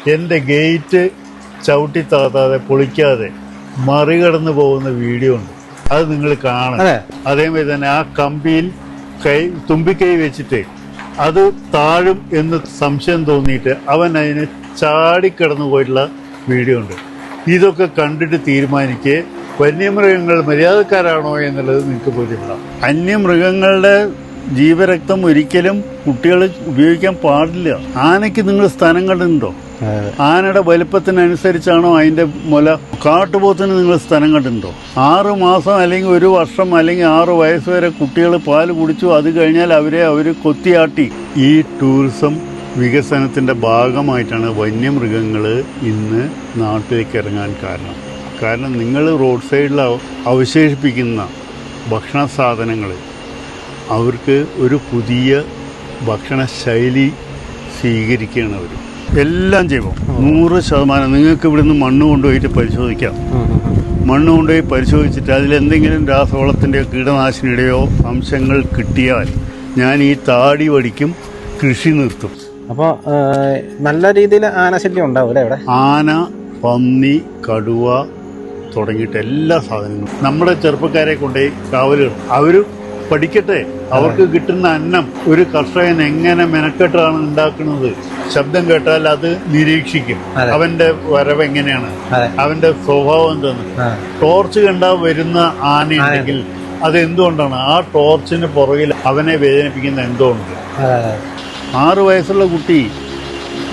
എൻ്റെ ഗേറ്റ് ചവിട്ടി താത്താതെ പൊളിക്കാതെ മറികടന്ന് പോകുന്ന വീഡിയോ ഉണ്ട്. അത് നിങ്ങൾ കാണും. അതേമാതിരി തന്നെ ആ കമ്പിയിൽ തുമ്പിക്കൈ വെച്ചിട്ട് അത് താഴും എന്ന് സംശയം തോന്നിയിട്ട് അവൻ അതിന് ചാടിക്കിടന്നു പോയിട്ടുള്ള വീഡിയോ ഉണ്ട്. ഇതൊക്കെ കണ്ടിട്ട് തീരുമാനിക്കുക വന്യമൃഗങ്ങൾ മര്യാദക്കാരാണോ എന്നുള്ളത് നിങ്ങൾക്ക് ബോധ്യപ്പെടാം. അന്യമൃഗങ്ങളുടെ ജീവരക്തം ഒരിക്കലും കുട്ടികൾ ഉപയോഗിക്കാൻ പാടില്ല. ആനയ്ക്ക് നിങ്ങൾ സ്ഥലം കണ്ടിട്ടുണ്ടോ? ആനയുടെ വലുപ്പത്തിനനുസരിച്ചാണോ അതിന്റെ മുല? കാട്ടുപോത്തിന് നിങ്ങൾ സ്ഥലം കണ്ടിട്ടുണ്ടോ? 6 മാസം അല്ലെങ്കിൽ 1 വർഷം അല്ലെങ്കിൽ 6 വയസ്സ് വരെ കുട്ടികൾ പാല് കുടിച്ചു. അത് കഴിഞ്ഞാൽ അവര് കൊത്തിയാട്ടി. ഈ ടൂറിസം വികസനത്തിന്റെ ഭാഗമായിട്ടാണ് വന്യമൃഗങ്ങൾ ഇന്ന് നാട്ടിലേക്ക് ഇറങ്ങാൻ കാരണം നിങ്ങൾ റോഡ് സൈഡിൽ അവശേഷിപ്പിക്കുന്ന ഭക്ഷണ സാധനങ്ങൾ അവർക്ക് ഒരു പുതിയ ഭക്ഷണ ശൈലി സ്വീകരിക്കുകയാണ്. അവർ എല്ലാം ചെയ്യും. 100% നിങ്ങൾക്ക് ഇവിടുന്ന് മണ്ണ് കൊണ്ടുപോയിട്ട് പരിശോധിക്കാം. മണ്ണ് കൊണ്ടുപോയി പരിശോധിച്ചിട്ട് അതിലെന്തെങ്കിലും രാസവളത്തിൻ്റെയോ കീടനാശിനിയുടെയോ അംശങ്ങൾ കിട്ടിയാൽ ഞാൻ ഈ താടി വടിക്കും, കൃഷി നിർത്തും. അപ്പോൾ നല്ല രീതിയിൽ ആനശല്യം ഉണ്ടാവും ഇവിടെ? ആന, പന്നി, കടുവ തുടങ്ങിയിട്ട് എല്ലാ സാധനങ്ങളും നമ്മുടെ ചെറുപ്പക്കാരെ കൊണ്ടുപോയി കാവലുകൾ അവർ പഠിക്കട്ടെ. അവർക്ക് കിട്ടുന്ന അന്നം ഒരു കർഷകൻ എങ്ങനെ മെനക്കെട്ടാണ് ഉണ്ടാക്കുന്നത്. ശബ്ദം കേട്ടാൽ അത് നിരീക്ഷിക്കും. അവന്റെ വരവ് എങ്ങനെയാണ്, അവന്റെ സ്വഭാവം എന്താണ്. ടോർച്ച് കണ്ടാൽ വരുന്ന ആനയുണ്ടെങ്കിൽ അത് എന്തുകൊണ്ടാണ്? ആ ടോർച്ചിന് പുറകിൽ അവനെ വേദനിപ്പിക്കുന്ന എന്തുകൊണ്ട്? 6 വയസ്സുള്ള കുട്ടി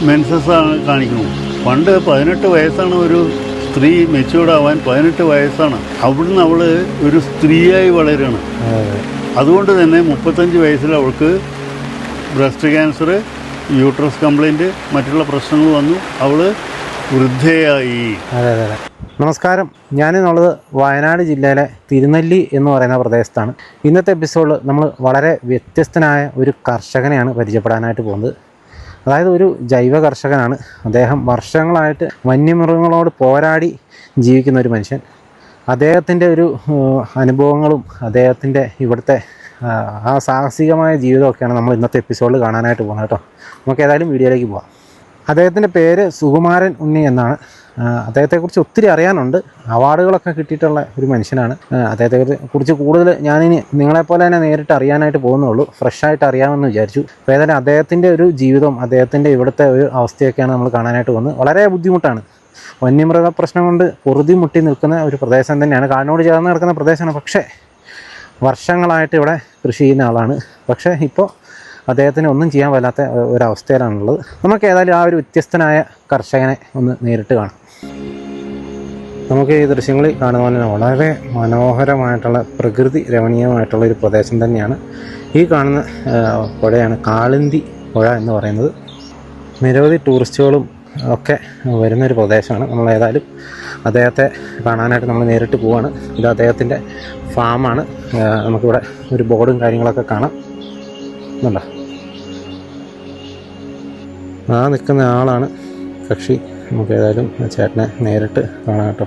മെൻസസ് കാണിക്കുന്നു. പണ്ട് 18 വയസ്സാണ് ഒരു സ്ത്രീ മെച്യൂർഡ് ആവാൻ. 18 വയസ്സാണ്. അവിടുന്ന് അവള് ഒരു സ്ത്രീയായി വളരുകയാണ്. അതുകൊണ്ട് തന്നെ 35 വയസ്സിൽ അവൾക്ക് ബ്രസ്റ്റ് ക്യാൻസർ, യൂട്രസ് കംപ്ലൈൻറ്റ്, മറ്റുള്ള പ്രശ്നങ്ങൾ വന്നു. അവൾ വൃദ്ധയായി. നമസ്കാരം. ഞാനെന്നുള്ളത് വയനാട് ജില്ലയിലെ തിരുനെല്ലി എന്ന് പറയുന്ന പ്രദേശത്താണ്. ഇന്നത്തെ എപ്പിസോഡിൽ നമ്മൾ വളരെ വ്യത്യസ്തനായ ഒരു കർഷകനെയാണ് പരിചയപ്പെടാനായിട്ട് പോകുന്നത്. അതായത് ഒരു ജൈവ കർഷകനാണ് അദ്ദേഹം. വർഷങ്ങളായിട്ട് വന്യമൃഗങ്ങളോട് പോരാടി ജീവിക്കുന്ന ഒരു മനുഷ്യൻ. അദ്ദേഹത്തിൻ്റെ ഒരു അനുഭവങ്ങളും അദ്ദേഹത്തിൻ്റെ ഇവിടുത്തെ ആ സാഹസികമായ ജീവിതമൊക്കെയാണ് നമ്മൾ ഇന്നത്തെ എപ്പിസോഡിൽ കാണാനായിട്ട് പോകുന്നത് കേട്ടോ. നമുക്ക് ഏതായാലും വീഡിയോയിലേക്ക് പോകാം. അദ്ദേഹത്തിൻ്റെ പേര് സുകുമാരൻ ഉണ്ണി എന്നാണ്. അദ്ദേഹത്തെക്കുറിച്ച് ഒത്തിരി അറിയാനുണ്ട്. അവാർഡുകളൊക്കെ കിട്ടിയിട്ടുള്ള ഒരു മനുഷ്യനാണ്. അദ്ദേഹത്തെക്കുറിച്ച് കൂടുതൽ ഞാനിനി നിങ്ങളെപ്പോലെ തന്നെ നേരിട്ട് അറിയാനായിട്ട് പോകുന്നുള്ളൂ. ഫ്രഷായിട്ട് അറിയാമെന്ന് വിചാരിച്ചു. അപ്പോൾ ഏതായാലും അദ്ദേഹത്തിൻ്റെ ഒരു ജീവിതവും അദ്ദേഹത്തിൻ്റെ ഇവിടുത്തെ ഒരു അവസ്ഥയൊക്കെയാണ് നമ്മൾ കാണാനായിട്ട് പോകുന്നത്. വളരെ ബുദ്ധിമുട്ടാണ്. വന്യമൃഗ പ്രശ്നം കൊണ്ട് പൊറുതിമുട്ടി നിൽക്കുന്ന ഒരു പ്രദേശം തന്നെയാണ്. കാടിനോട് ചേർന്ന് കിടക്കുന്ന പ്രദേശമാണ്. പക്ഷേ വർഷങ്ങളായിട്ട് ഇവിടെ കൃഷി ചെയ്യുന്ന ആളാണ്. പക്ഷേ ഇപ്പോൾ അദ്ദേഹത്തിന് ഒന്നും ചെയ്യാൻ പറ്റാത്ത ഒരവസ്ഥയിലാണുള്ളത്. നമുക്ക് ഏതായാലും ആ ഒരു വ്യത്യസ്തനായ കർഷകനെ ഒന്ന് നേരിട്ട് കാണാം. നമുക്ക് ഈ ദൃശ്യങ്ങളിൽ കാണുന്ന പോലെ വളരെ മനോഹരമായിട്ടുള്ള പ്രകൃതി രമണീയമായിട്ടുള്ള ഒരു പ്രദേശം തന്നെയാണ്. ഈ കാണുന്ന പുഴയാണ് കാളിന്തി പുഴ എന്ന് പറയുന്നത്. നിരവധി ടൂറിസ്റ്റുകളും ഒക്കെ വരുന്നൊരു പ്രദേശമാണ്. നമ്മൾ ഏതായാലും അദ്ദേഹത്തെ കാണാനായിട്ട് നമ്മൾ നേരിട്ട് പോവാണ്. ഇത് അദ്ദേഹത്തിൻ്റെ ഫാമാണ്. നമുക്കിവിടെ ഒരു ബോർഡും കാര്യങ്ങളൊക്കെ കാണാം. എന്നുണ്ടോ? ആ നിൽക്കുന്ന ആളാണ് കക്ഷി. നമുക്ക് ഏതായാലും ചേട്ടനെ നേരിട്ട് കാണാം കേട്ടോ.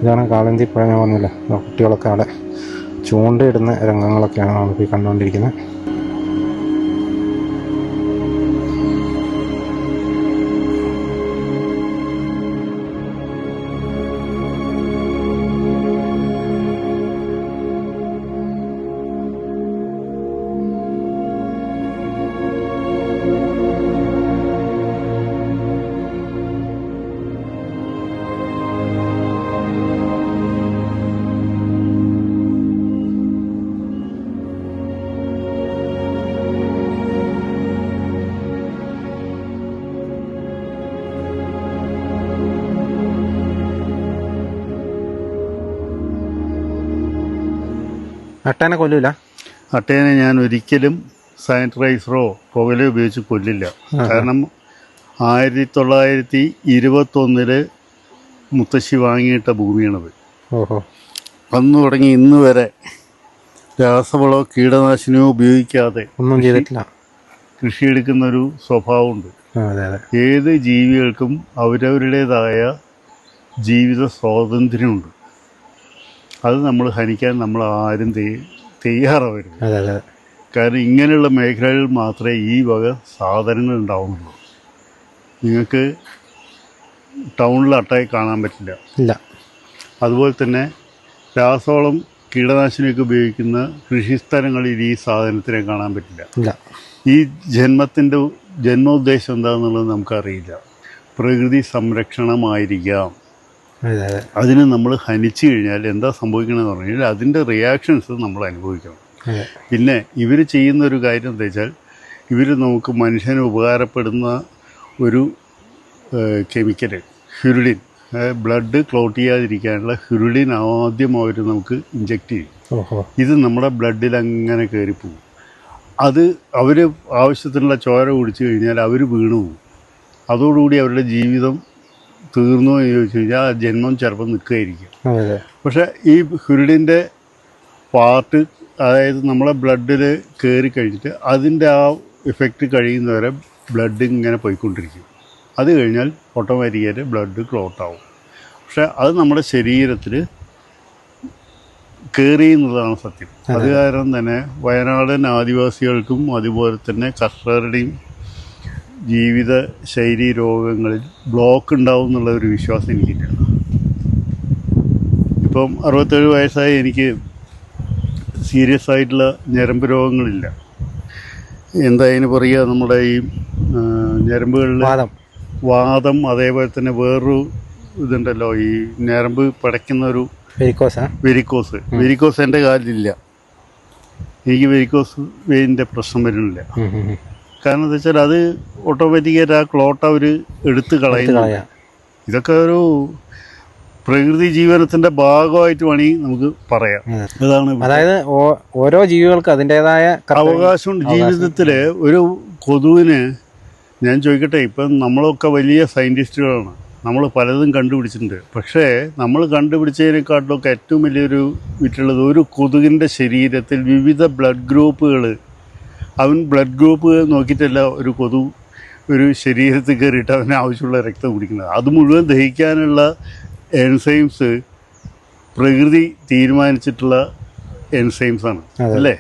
ഇതാണ് കാളിന്തി പുഴ. ഞാൻ പറഞ്ഞില്ല, കുട്ടികളൊക്കെ അവിടെ ചൂണ്ടയിടുന്ന രംഗങ്ങളൊക്കെയാണ് നമുക്ക് കണ്ടുകൊണ്ടിരിക്കുന്നത്. അട്ടേനെ കൊല്ലൂല? അട്ടേനെ ഞാൻ ഒരിക്കലും സാനിറ്റൈസറോ പുകയിലോ ഉപയോഗിച്ച് കൊല്ലില്ല. കാരണം 1921 മുത്തശ്ശി വാങ്ങിയിട്ട ഭൂമിയാണത്. അന്ന് തുടങ്ങി ഇന്ന് വരെ രാസവളോ കീടനാശിനിയോ ഉപയോഗിക്കാതെ ഒന്നും ചെയ്തിട്ടില്ല. കൃഷിയെടുക്കുന്നൊരു സ്വഭാവമുണ്ട്. ഏത് ജീവികൾക്കും അവരവരുടേതായ ജീവിത സ്വാതന്ത്ര്യമുണ്ട്. അത് നമ്മൾ ഹനിക്കാൻ നമ്മൾ ആരും തയ്യാറാവരുത്. കാരണം ഇങ്ങനെയുള്ള മേഖലകളിൽ മാത്രമേ ഈ വക സാധനങ്ങൾ ഉണ്ടാവുന്നുള്ളൂ. നിങ്ങൾക്ക് ടൗണിലട്ടായി കാണാൻ പറ്റില്ല. ഇല്ല. അതുപോലെ തന്നെ രാസവളം കീടനാശിനിയൊക്കെ ഉപയോഗിക്കുന്ന കൃഷിസ്ഥലങ്ങളിൽ ഈ സാധനത്തിനെ കാണാൻ പറ്റില്ല. ഇല്ല. ഈ ജന്മോദ്ദേശം എന്താണെന്നുള്ളത് നമുക്കറിയില്ല. പ്രകൃതി സംരക്ഷണമായിരിക്കാം. അതിന് നമ്മൾ ഹനിച്ചു കഴിഞ്ഞാൽ എന്താ സംഭവിക്കണമെന്ന് പറഞ്ഞു കഴിഞ്ഞാൽ അതിൻ്റെ റിയാക്ഷൻസ് നമ്മൾ അനുഭവിക്കണം. പിന്നെ ഇവർ ചെയ്യുന്ന ഒരു കാര്യം എന്താ വെച്ചാൽ ഇവർ നമുക്ക് മനുഷ്യന് ഉപകാരപ്പെടുന്ന ഒരു കെമിക്കല് ഹ്യൂരിഡിൻ, ബ്ലഡ് ക്ലോട്ട് ചെയ്യാതിരിക്കാനുള്ള ഹ്യൂരിഡിൻ ആദ്യം അവർ നമുക്ക് ഇഞ്ചെക്റ്റ് ചെയ്യും. ഇത് നമ്മുടെ ബ്ലഡിൽ അങ്ങനെ കയറിപ്പോവും. അത് അവർ ആവശ്യത്തിനുള്ള ചോര കുടിച്ചു കഴിഞ്ഞാൽ അവർ വീണു പോകും. അതോടുകൂടി അവരുടെ ജീവിതം തീർന്നു എന്ന് ചോദിച്ചു കഴിഞ്ഞാൽ ആ ജന്മം ചിലപ്പോൾ നിൽക്കുകയായിരിക്കും. പക്ഷേ ഈ ഹ്യൂരിഡിൻ്റെ പാർട്ട്, അതായത് നമ്മളെ ബ്ലഡിൽ കയറി കഴിഞ്ഞിട്ട് അതിൻ്റെ ആ ഇഫക്റ്റ് കഴിയുന്നവരെ ബ്ലഡ് ഇങ്ങനെ പോയിക്കൊണ്ടിരിക്കും. അത് കഴിഞ്ഞാൽ ഓട്ടോമാറ്റിക്കായിട്ട് ബ്ലഡ് ക്ലോട്ടാവും. പക്ഷെ അത് നമ്മുടെ ശരീരത്തിൽ കയറി എന്നുള്ളതാണ് സത്യം. അത് കാരണം തന്നെ വയനാടൻ ആദിവാസികൾക്കും അതുപോലെ തന്നെ കർഷകരുടെയും ജീവിത ശൈലി രോഗങ്ങളിൽ ബ്ലോക്ക് ഉണ്ടാവും എന്നുള്ള ഒരു വിശ്വാസം എനിക്കില്ല. ഇപ്പം 67 വയസ്സായി എനിക്ക് സീരിയസ് ആയിട്ടുള്ള ഞരമ്പ് രോഗങ്ങളില്ല. എന്താ അതിന് പറയുക, നമ്മുടെ ഈ ഞരമ്പുകളിൽ വാദം, അതേപോലെ തന്നെ വേറൊരു ഇതുണ്ടല്ലോ, ഈ ഞരമ്പ് പടയ്ക്കുന്ന ഒരു വെരിക്കോസ് എൻ്റെ കാലിലില്ല. എനിക്ക് വെരിക്കോസ് വെയിൻ്റെ പ്രശ്നം വരുന്നില്ല. കാരണം എന്താ വെച്ചാൽ അത് ഓട്ടോമാറ്റിക്കായിട്ട് ആ ക്ലോട്ട് അവർ എടുത്ത് കളയുന്നു. ഇതൊക്കെ ഒരു പ്രകൃതി ജീവനത്തിന്റെ ഭാഗമായിട്ട് വേണമെങ്കിൽ നമുക്ക് പറയാം. അതാണ്, അതായത് ഓരോ ജീവികൾക്കും അതിൻ്റെതായ അവകാശമുണ്ട്. ജീവിതത്തില് ഒരു കൊതുവിന്, ഞാൻ ചോദിക്കട്ടെ, ഇപ്പം നമ്മളൊക്കെ വലിയ സയൻറ്റിസ്റ്റുകളാണ്, നമ്മൾ പലതും കണ്ടുപിടിച്ചിട്ടുണ്ട്. പക്ഷേ നമ്മൾ കണ്ടുപിടിച്ചതിനെക്കാട്ടിലൊക്കെ ഏറ്റവും വലിയൊരു വിറ്റുള്ളത് ഒരു കൊതുകിൻ്റെ ശരീരത്തിൽ വിവിധ ബ്ലഡ് ഗ്രൂപ്പുകൾ, അവൻ ബ്ലഡ് ഗ്രൂപ്പ് നോക്കിയിട്ടല്ല ഒരു കൊതു ഒരു ശരീരത്തിൽ കയറിയിട്ട് അവന് ആവശ്യമുള്ള രക്തം കുടിക്കുന്നത്. അത് മുഴുവൻ ദഹിക്കാനുള്ള എൻസൈംസ് പ്രകൃതി തീരുമാനിച്ചിട്ടുള്ള എൻസൈംസാണ് അല്ലേ?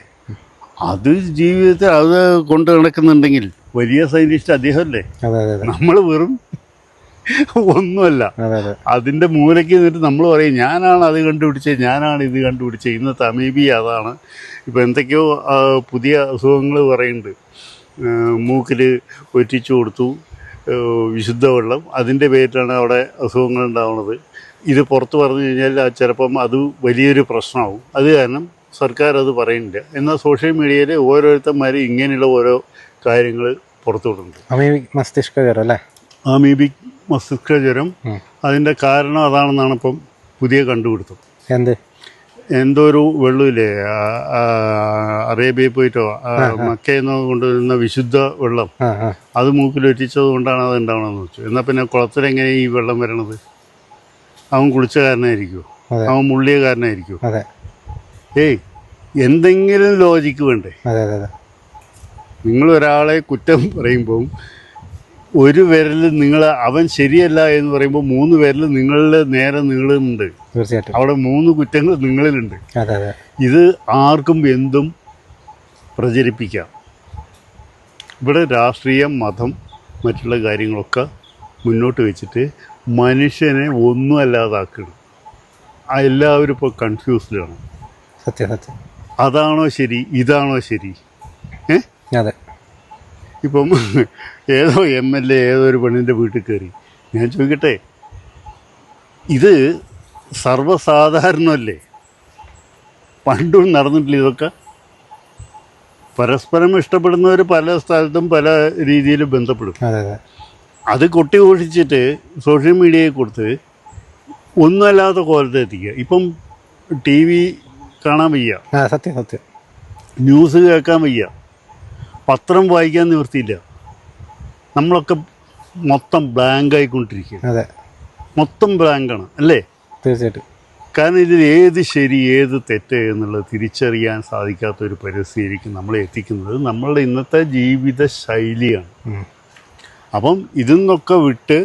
അത് ജീവിതത്തിൽ അത് കൊണ്ട് നടക്കുന്നുണ്ടെങ്കിൽ വലിയ സയൻറ്റിസ്റ്റ് അദ്ദേഹമല്ലേ? നമ്മൾ വെറും ഒന്നുമല്ല. അതിൻ്റെ മൂലയ്ക്ക് നിന്നിട്ട് നമ്മൾ പറയും ഞാനാണ് അത് കണ്ടുപിടിച്ചത്, ഞാനാണ് ഇത് കണ്ടുപിടിച്ചത്. ഇന്നത്തെ അമീബി അതാണ്. ഇപ്പോൾ എന്തൊക്കെയോ പുതിയ അസുഖങ്ങൾ പറയുന്നുണ്ട്. മൂക്കിൽ ഒറ്റിച്ചു കൊടുത്തു വിശുദ്ധ വെള്ളം, അതിൻ്റെ പേരിലാണ് അവിടെ അസുഖങ്ങൾ ഉണ്ടാവുന്നത്. ഇത് പുറത്ത് പറഞ്ഞു കഴിഞ്ഞാൽ ചിലപ്പം അത് വലിയൊരു പ്രശ്നമാവും. അത് കാരണം സർക്കാർ അത് പറയുന്നില്ല. എന്നാൽ സോഷ്യൽ മീഡിയയിൽ ഓരോരുത്തന്മാർ ഇങ്ങനെയുള്ള ഓരോ കാര്യങ്ങൾ പുറത്തു വിടുന്നുണ്ട്. അമീബിക് മസ്തിഷ്ക ജ്വരം അല്ലേ? അമീബിക് മസ്തിഷ്ക ജ്വരം, അതിൻ്റെ കാരണം അതാണെന്നാണ് ഇപ്പം പുതിയ കണ്ടുപിടുത്തം. എന്തോ ഒരു വെള്ളമില്ലേ, അറേബ്യയിൽ പോയിട്ടോ മക്കയിൽ നിന്ന് കൊണ്ടുവരുന്ന വിശുദ്ധ വെള്ളം, അത് മൂക്കിലൊറ്റിച്ചത് കൊണ്ടാണ് അത് ഉണ്ടാവണമെന്ന് വെച്ചു. എന്നാൽ പിന്നെ കുളത്തിലെങ്ങനെ ഈ വെള്ളം വരണത്? അവൻ കുളിച്ച കാരനായിരിക്കുമോ? അവൻ മുള്ളിയ കാരനായിരിക്കുമോ? ഏയ്, എന്തെങ്കിലും ലോജിക്ക് വേണ്ടേ? നിങ്ങൾ ഒരാളെ കുറ്റം പറയുമ്പോൾ ഒരു വിരൽ അവൻ ശരിയല്ല എന്ന് പറയുമ്പോൾ 3 വിരൽ നിങ്ങളുടെ നേരെ നീളുന്നുണ്ട്. തീർച്ചയായിട്ടും അവിടെ 3 കുറ്റങ്ങൾ നിങ്ങളിലുണ്ട്. ഇത് ആർക്കും എന്തും പ്രചരിപ്പിക്കാം. ഇവിടെ രാഷ്ട്രീയം, മതം, മറ്റുള്ള കാര്യങ്ങളൊക്കെ മുന്നോട്ട് വെച്ചിട്ട് മനുഷ്യനെ ഒന്നും അല്ലാതാക്കണം. എല്ലാവരും ഇപ്പോൾ കൺഫ്യൂസ്ഡാണ്. സത്യം. അതാണോ ശരി, ഇതാണോ ശരി? അതെ. ഇപ്പം ഏതോ MLA ഏതോ ഒരു പെണ്ണിൻ്റെ വീട്ടിൽ കയറി. ഞാൻ ചോദിക്കട്ടെ, ഇത് സർവ്വസാധാരണമല്ലേ? പണ്ടും നടന്നിട്ടില്ല ഇതൊക്കെ? പരസ്പരം ഇഷ്ടപ്പെടുന്നവർ പല സ്ഥലത്തും പല രീതിയിലും ബന്ധപ്പെടും. അത് കൊട്ടി ഘോഷിച്ചിട്ട് സോഷ്യൽ മീഡിയയിൽ കൊടുത്ത് ഒന്നുമല്ലാത്ത കോലത്തെ എത്തിക്കുക. ഇപ്പം TV കാണാൻ വയ്യ, സത്യം. ന്യൂസ് കേൾക്കാൻ വയ്യ, പത്രം വായിക്കാൻ നിവൃത്തിയില്ല. നമ്മളൊക്കെ മൊത്തം ബ്ലാങ്ക് ആയിക്കൊണ്ടിരിക്കുക. മൊത്തം ബ്ലാങ്കാണ് അല്ലേ? തീർച്ചയായിട്ടും. കാരണം ഇതിൽ ഏത് ശരി ഏത് തെറ്റ് എന്നുള്ളത് തിരിച്ചറിയാൻ സാധിക്കാത്തൊരു പരിസ്ഥിതിയിലേക്ക് നമ്മളെ എത്തിക്കുന്നത് നമ്മളുടെ ഇന്നത്തെ ജീവിത ശൈലിയാണ്. അപ്പം ഇതിന്നൊക്കെ വിട്ട്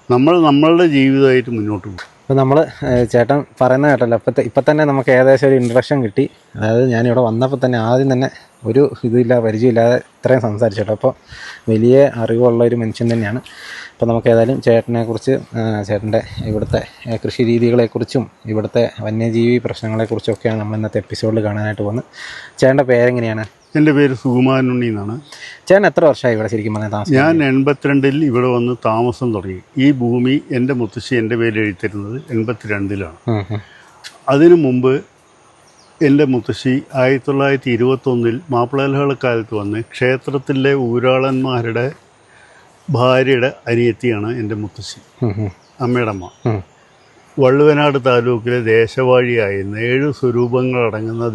നമ്മളുടെ ജീവിതമായിട്ട് മുന്നോട്ട് പോകും. അപ്പോൾ നമ്മൾ ചേട്ടൻ പറയുന്ന കേട്ടല്ലോ, ഇപ്പം തന്നെ നമുക്ക് ഏകദേശം ഒരു ഇൻട്രഡക്ഷൻ കിട്ടി. അതായത് ഞാനിവിടെ വന്നപ്പോൾ തന്നെ ആദ്യം തന്നെ ഒരു ഇതില്ല, പരിചയമില്ലാതെ ഇത്രയും സംസാരിച്ചേട്ടോ. അപ്പോൾ വലിയ അറിവുള്ള ഒരു മനുഷ്യൻ തന്നെയാണ്. അപ്പോൾ നമുക്ക് ഏതായാലും ചേട്ടനെക്കുറിച്ച് ചേട്ടൻ്റെ ഇവിടുത്തെ കൃഷി രീതികളെക്കുറിച്ചും ഇവിടുത്തെ വന്യജീവി പ്രശ്നങ്ങളെക്കുറിച്ചൊക്കെയാണ് നമ്മൾ ഇന്നത്തെ എപ്പിസോഡിൽ കാണാനായിട്ട് പോകുന്നത്. ചേട്ടൻ്റെ പേരെങ്ങനെയാണ്? എൻ്റെ പേര് സുകുമാരനുണ്ണി എന്നാണ്. ചേട്ടൻ എത്ര വർഷമായി ഇവിടെ ശരിക്കും പറഞ്ഞാൽ താമസം? ഞാൻ 82-ൽ ഇവിടെ വന്ന് താമസം തുടങ്ങി. ഈ ഭൂമി എൻ്റെ മുത്തശ്ശി എൻ്റെ പേര് എഴുതിത്തരുന്നത് 82-ലാണ്. അതിനു മുമ്പ് എൻ്റെ മുത്തശ്ശി 1921-ൽ മാപ്പിളകാലത്ത് വന്ന് ക്ഷേത്രത്തിലെ ഊരാളന്മാരുടെ ഭാര്യയുടെ അനിയത്തിയാണ് എൻ്റെ മുത്തശ്ശി, അമ്മയുടെ അമ്മ. വള്ളുവനാട് താലൂക്കിലെ ദേശവാഴിയായിരുന്ന 7 സ്വരൂപങ്ങളടങ്ങുന്ന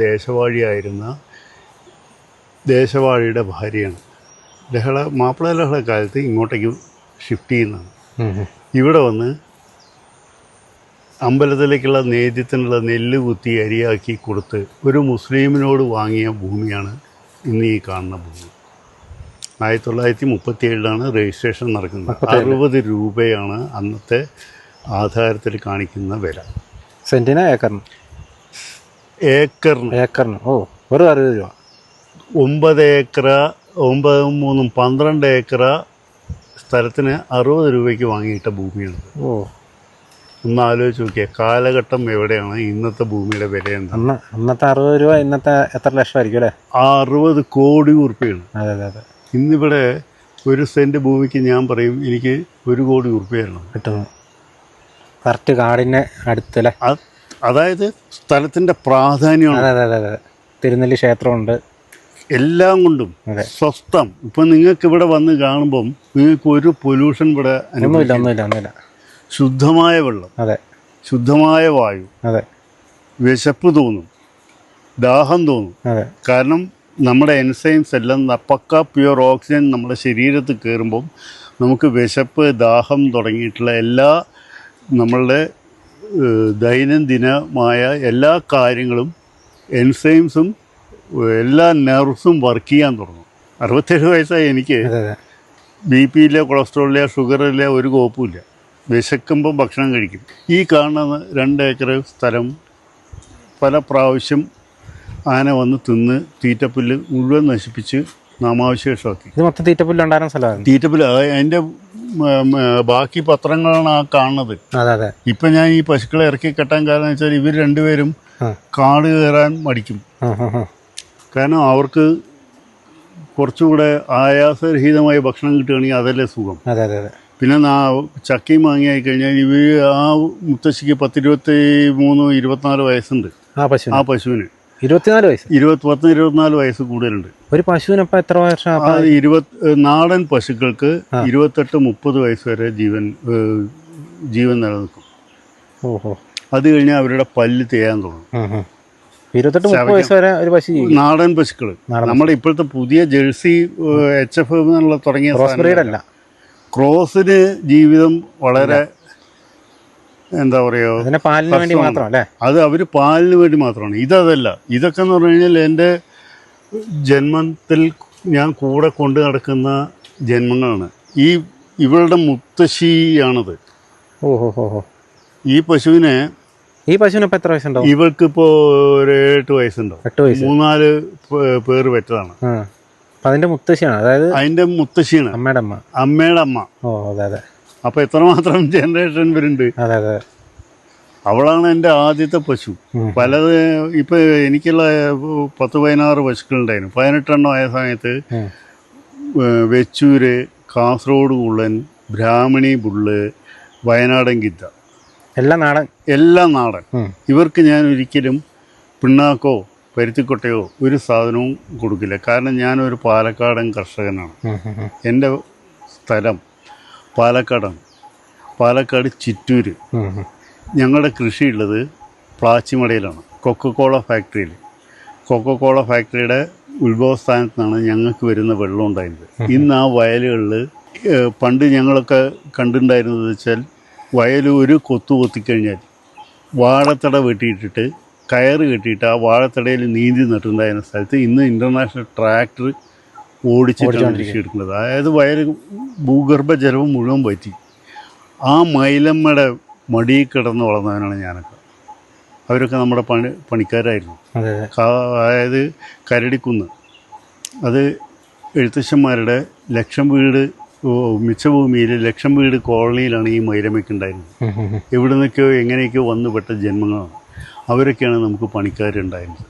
ദേശവാഴിയുടെ ഭാര്യയാണ്. മാപ്പിള ലഹളക്കാലത്ത് ഇങ്ങോട്ടേക്ക് ഷിഫ്റ്റ് ചെയ്യുന്നതാണ്. ഇവിടെ വന്ന് അമ്പലത്തിലേക്കുള്ള നേദ്യത്തിനുള്ള നെല്ല് കുത്തി അരിയാക്കി കൊടുത്ത് ഒരു മുസ്ലിമിനോട് വാങ്ങിയ ഭൂമിയാണ് ഇന്ന് ഈ കാണുന്ന ഭൂമി. 1937-ലാണ് രജിസ്ട്രേഷൻ നടക്കുന്നത്. 60 രൂപയാണ് അന്നത്തെ ആധാരത്തിൽ കാണിക്കുന്ന വില. സെന്റിന്? ഏക്കറിന് ഒരു 60 രൂപ. 9 ഏക്കർ 9 3 12 ഏക്കർ സ്ഥലത്തിന് 60 രൂപയ്ക്ക് വാങ്ങിയിട്ട ഭൂമിയാണ്. ഒന്ന് ആലോചിച്ച് നോക്കിയാൽ കാലഘട്ടം എവിടെയാണ്, ഇന്നത്തെ ഭൂമിയുടെ വില എന്താണ്? അന്നത്തെ 60 രൂപ ഇന്നത്തെ എത്ര ലക്ഷമായിരിക്കും അല്ലേ? 60 കോടി ഉറുപ്പിയാണ്. അതെ. ഇന്നിവിടെ ഒരു സെന്റ് ഭൂമിക്ക് ഞാൻ പറയും എനിക്ക് 1 കോടി ഉറുപ്പിയാണ് കിട്ടുന്നു. കറക്റ്റ് കാടിൻ്റെ അടുത്തല്ലേ? അതായത് സ്ഥലത്തിൻ്റെ പ്രാധാന്യമാണ്. അതെ. തിരുനെല്ലി ക്ഷേത്രമുണ്ട്, എല്ലാം കൊണ്ടും സ്വസ്ഥം. ഇപ്പം നിങ്ങൾക്ക് ഇവിടെ വന്ന് കാണുമ്പം നിങ്ങൾക്ക് ഒരു പൊല്യൂഷൻ ഇവിടെ ഒന്നുമില്ല. ശുദ്ധമായ വെള്ളം, അതെ, ശുദ്ധമായ വായു, അതെ. വിശപ്പ് തോന്നും, ദാഹം തോന്നും. അതെ. കാരണം നമ്മുടെ എൻസൈംസ് എല്ലാം പക്ക പ്യുവർ ഓക്സിജൻ നമ്മുടെ ശരീരത്തിൽ കയറുമ്പം നമുക്ക് വിശപ്പ്, ദാഹം തുടങ്ങിയിട്ടുള്ള എല്ലാ നമ്മളുടെ ദൈനംദിനമായ എല്ലാ കാര്യങ്ങളും എൻസൈംസും എല്ലാ നെർവ്സും വർക്ക് ചെയ്യാൻ തുടങ്ങും. 67 വയസ്സായി എനിക്ക്. BP ഇല്ല, കൊളസ്ട്രോളില്ല, ഷുഗറില്ല, ഒരു കുഴപ്പമില്ല. വിശക്കുമ്പോൾ ഭക്ഷണം കഴിക്കും. ഈ കാണുന്ന 2 ഏക്കർ സ്ഥലം പല പ്രാവശ്യം ആന വന്ന് തിന്ന് തീറ്റപ്പുല്ല് മുഴുവൻ നശിപ്പിച്ച് നാമാവശേഷമാക്കി. ഇത് മൊത്തം തീറ്റപ്പുല്ലുണ്ടായിരുന്ന സ്ഥലമാണ്. തീറ്റപ്പുല്ല് അതിൻ്റെ ബാക്കി പത്രങ്ങളാണ് ആ കാണുന്നത്. ഇപ്പം ഞാൻ ഈ പശുക്കളെ ഇറക്കി കെട്ടാൻ കാരണം വെച്ചാൽ ഇവർ രണ്ടുപേരും കാട് കയറാൻ മടിക്കും. കാരണം അവർക്ക് കുറച്ചുകൂടെ ആയാസരഹിതമായ ഭക്ഷണം കിട്ടുകയാണെങ്കിൽ അതല്ലേ സുഖം. പിന്നെ ചക്കയും മാങ്ങിയായി കഴിഞ്ഞാൽ ഇവർ ആ മുത്തശ്ശിക്ക് 24 വയസ്സുണ്ട്. ആ പശുവിന് 24 വയസ്സ് കൂടുതലുണ്ട്. ഒരു പശുവിന് എത്ര വർഷം? നാടൻ പശുക്കൾക്ക് 28-30 വയസ്സ് വരെ ജീവൻ നിലനിൽക്കും. അത് കഴിഞ്ഞാൽ അവരുടെ പല്ല് തേയാൻ തുടങ്ങും. 28-30 വയസ്സ് വരെ ഒരു പശു. നാടൻ പശുക്കൾ നമ്മുടെ ഇപ്പോഴത്തെ പുതിയ ജേഴ്സി HF എന്നുള്ള തുടങ്ങിയ ക്രോസിന് ജീവിതം വളരെ എന്താ പറയുക, പാലിന് വേണ്ടി മാത്രമല്ലേ? അത് അവർ പാലിന് വേണ്ടി മാത്രമാണ്. ഇതല്ല. ഇതൊക്കെ എന്ന് പറഞ്ഞു കഴിഞ്ഞാൽ എൻ്റെ ജന്മത്തിൽ ഞാൻ കൂടെ കൊണ്ടു നടക്കുന്ന ജന്മങ്ങളാണ്. ഇവളുടെ മുത്തശ്ശിയാണത്. ഈ പശുവിന് ഇപ്പം എത്ര വയസ്സുണ്ടാവും? ഇവൾക്കിപ്പോൾ ഒരു 8 വയസ്സുണ്ടാവും. 3-4 പേര് പെറ്റതാണ്. അതിന്റെ മുത്തശ്ശിയാണ്, അതായത് അതിന്റെ മുത്തശ്ശിയാണ്, അമ്മയുടെ അമ്മ. അപ്പൊ എത്രമാത്രം ജനറേഷൻ വരുന്നുണ്ട്. അവളാണ് എൻ്റെ ആദ്യത്തെ പശു. പലത് ഇപ്പൊ എനിക്കുള്ള 10-16 പശുക്കളുണ്ടായിരുന്നു. 18 എണ്ണം ആയ സമയത്ത് വെച്ചൂര്, കാസർഗോഡ് കുള്ളൻ, ബ്രാഹ്മണി ബുള്ള്, വയനാടൻ ഗിദ്ദ, എല്ലാം നാടൻ. ഇവർക്ക് ഞാൻ ഒരിക്കലും പിണ്ണാക്കോ പരുത്തിക്കൊട്ടയോ ഒരു സാധനവും കൊടുക്കില്ല. കാരണം ഞാനൊരു പാലക്കാടൻ കർഷകനാണ്. എൻ്റെ സ്ഥലം പാലക്കാടാണ്. പാലക്കാട് ചിറ്റൂര്. ഞങ്ങളുടെ കൃഷിയുള്ളത് പ്ലാച്ചിമടയിലാണ്, കൊക്കക്കോള ഫാക്ടറിയിൽ. കൊക്കക്കോള ഫാക്ടറിയുടെ ഉത്ഭവസ്ഥാനത്ത് നിന്നാണ് ഞങ്ങൾക്ക് വരുന്ന വെള്ളം ഉണ്ടായിരുന്നത്. ഇന്ന് ആ വയലുകളിൽ പണ്ട് ഞങ്ങളൊക്കെ കണ്ടിട്ടുണ്ടായിരുന്നത് വെച്ചാൽ വയൽ ഒരു കൊത്തിക്കഴിഞ്ഞാൽ വാഴത്തട വെട്ടിയിട്ടിട്ട് കയറ് കെട്ടിയിട്ട് ആ വാഴത്തടയിൽ നീന്തി നട്ടുണ്ടായിരുന്ന സ്ഥലത്ത് ഇന്ന് ഇൻ്റർനാഷണൽ ട്രാക്ടർ ഓടിച്ചിട്ടാണ് കൃഷി എടുക്കുന്നത്. അതായത് വയൽ ഭൂഗർഭജലവും മുഴുവൻ പറ്റി. ആ മൈലമ്മയുടെ മടിയിൽ കിടന്ന് വളർന്നവനാണ് ഞാനൊക്കെ. അവരൊക്കെ നമ്മുടെ പണിക്കാരായിരുന്നു. അതായത് കരടിക്കുന്ന്, അത് എഴുത്തച്ഛന്മാരുടെ ലക്ഷം വീട് മിച്ചഭൂമിയിൽ ലക്ഷം വീട് കോളനിയിലാണ് ഈ മൈരമയ്ക്കുണ്ടായിരുന്നത്. എവിടെ നിന്നൊക്കെയോ എങ്ങനെയൊക്കെയോ വന്നുപെട്ട ജന്മങ്ങളാണ്. അവരൊക്കെയാണ് നമുക്ക് പണിക്കാരുണ്ടായിരുന്നത്.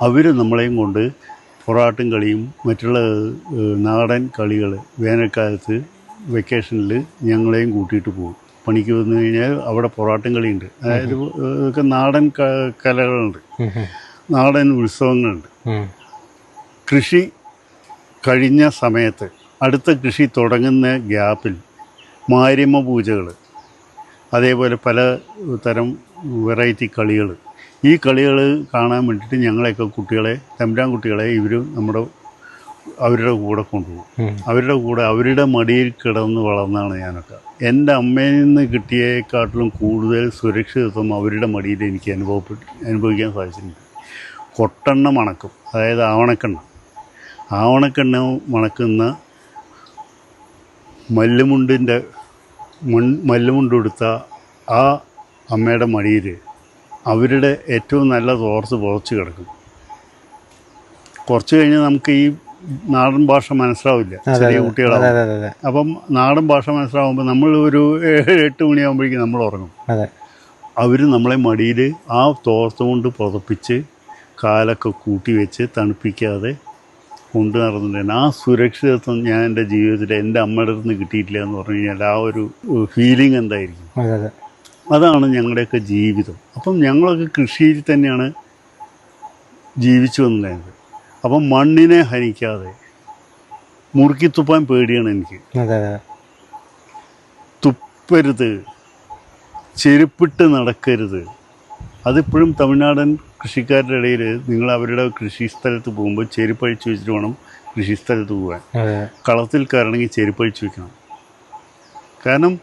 അവർ നമ്മളെയും കൊണ്ട് പൊറാട്ടും കളിയും മറ്റുള്ള നാടൻ കളികൾ വേനൽക്കാലത്ത് വെക്കേഷനിൽ ഞങ്ങളെയും കൂട്ടിയിട്ട് പോകും. പണിക്ക് വന്നു കഴിഞ്ഞാൽ അവിടെ പൊറാട്ടും കളിയുണ്ട്. അതായത് ഇതൊക്കെ നാടൻ കലകളുണ്ട്, നാടൻ ഉത്സവങ്ങളുണ്ട്. കൃഷി കഴിഞ്ഞ സമയത്ത് അടുത്ത കൃഷി തുടങ്ങുന്ന ഗ്യാപ്പിൽ മാരിയമ്മ പൂജകൾ, അതേപോലെ പല തരം വെറൈറ്റി കളികൾ, ഈ കളികൾ കാണാൻ വേണ്ടിയിട്ട് ഞങ്ങളെയൊക്കെ കുട്ടികളെ, തമ്പുരാൻ കുട്ടികളെ ഇവർ അവരുടെ കൂടെ കൊണ്ടുപോകും. അവരുടെ മടിയിൽ കിടന്ന് വളർന്നാണ് ഞാനൊക്കെ. എൻ്റെ അമ്മയിൽ നിന്ന് കിട്ടിയേക്കാട്ടിലും കൂടുതൽ സുരക്ഷിതത്വം അവരുടെ മടിയിൽ എനിക്ക് അനുഭവിക്കാൻ സാധിച്ചിട്ടുണ്ട്. കൊട്ടെണ്ണ മണക്കും, അതായത് ആവണക്കെണ്ണ മണക്കുന്ന മല്ലുമുണ്ടെടുത്ത ആ അമ്മയുടെ മടിയിൽ അവരുടെ ഏറ്റവും നല്ല തോർത്ത് പുറച്ച് കിടക്കും. കുറച്ച് കഴിഞ്ഞ് നമുക്ക് ഈ നാടൻ ഭാഷ മനസ്സിലാവില്ല, ചെറിയ കുട്ടികളാവും. അപ്പം നാടൻ ഭാഷ മനസ്സിലാവുമ്പോൾ നമ്മൾ ഒരു 7-8 മണിയാകുമ്പോഴേക്കും നമ്മൾ ഉറങ്ങും. അവർ നമ്മളെ മടിയിൽ ആ തോർത്ത് കൊണ്ട് പുതപ്പിച്ച് കാലൊക്കെ കൂട്ടി വെച്ച് തണുപ്പിക്കാതെ കൊണ്ടു നടന്നിട്ടുണ്ട്. ആ സുരക്ഷിതത്വം ഞാൻ എൻ്റെ ജീവിതത്തിൽ എൻ്റെ അമ്മയുടെ അടുത്ത് നിന്ന് കിട്ടിയിട്ടില്ല എന്ന് പറഞ്ഞു കഴിഞ്ഞാൽ ആ ഒരു ഫീലിംഗ് എന്തായിരിക്കും? അതാണ് ഞങ്ങളുടെയൊക്കെ ജീവിതം. അപ്പം ഞങ്ങളൊക്കെ കൃഷിയിൽ തന്നെയാണ് ജീവിച്ചു വന്നിരുന്നത്. അപ്പം മണ്ണിനെ ഹനിക്കാതെ മുറുക്കി തുപ്പാൻ പേടിയാണ് എനിക്ക്. തുപ്പരുത്, ചെരുപ്പിട്ട് നടക്കരുത്. അതിപ്പോഴും തമിഴ്നാടൻ കൃഷിക്കാരുടെ ഇടയിൽ നിങ്ങൾ അവരുടെ കൃഷി സ്ഥലത്ത് പോകുമ്പോൾ ചെരുപ്പഴിച്ച് വെച്ചിട്ട് വേണം കൃഷി സ്ഥലത്ത് പോകാൻ. കളത്തിൽ കയറണമെങ്കിൽ ചെരുപ്പഴിച്ച് വെക്കണം. കാരണം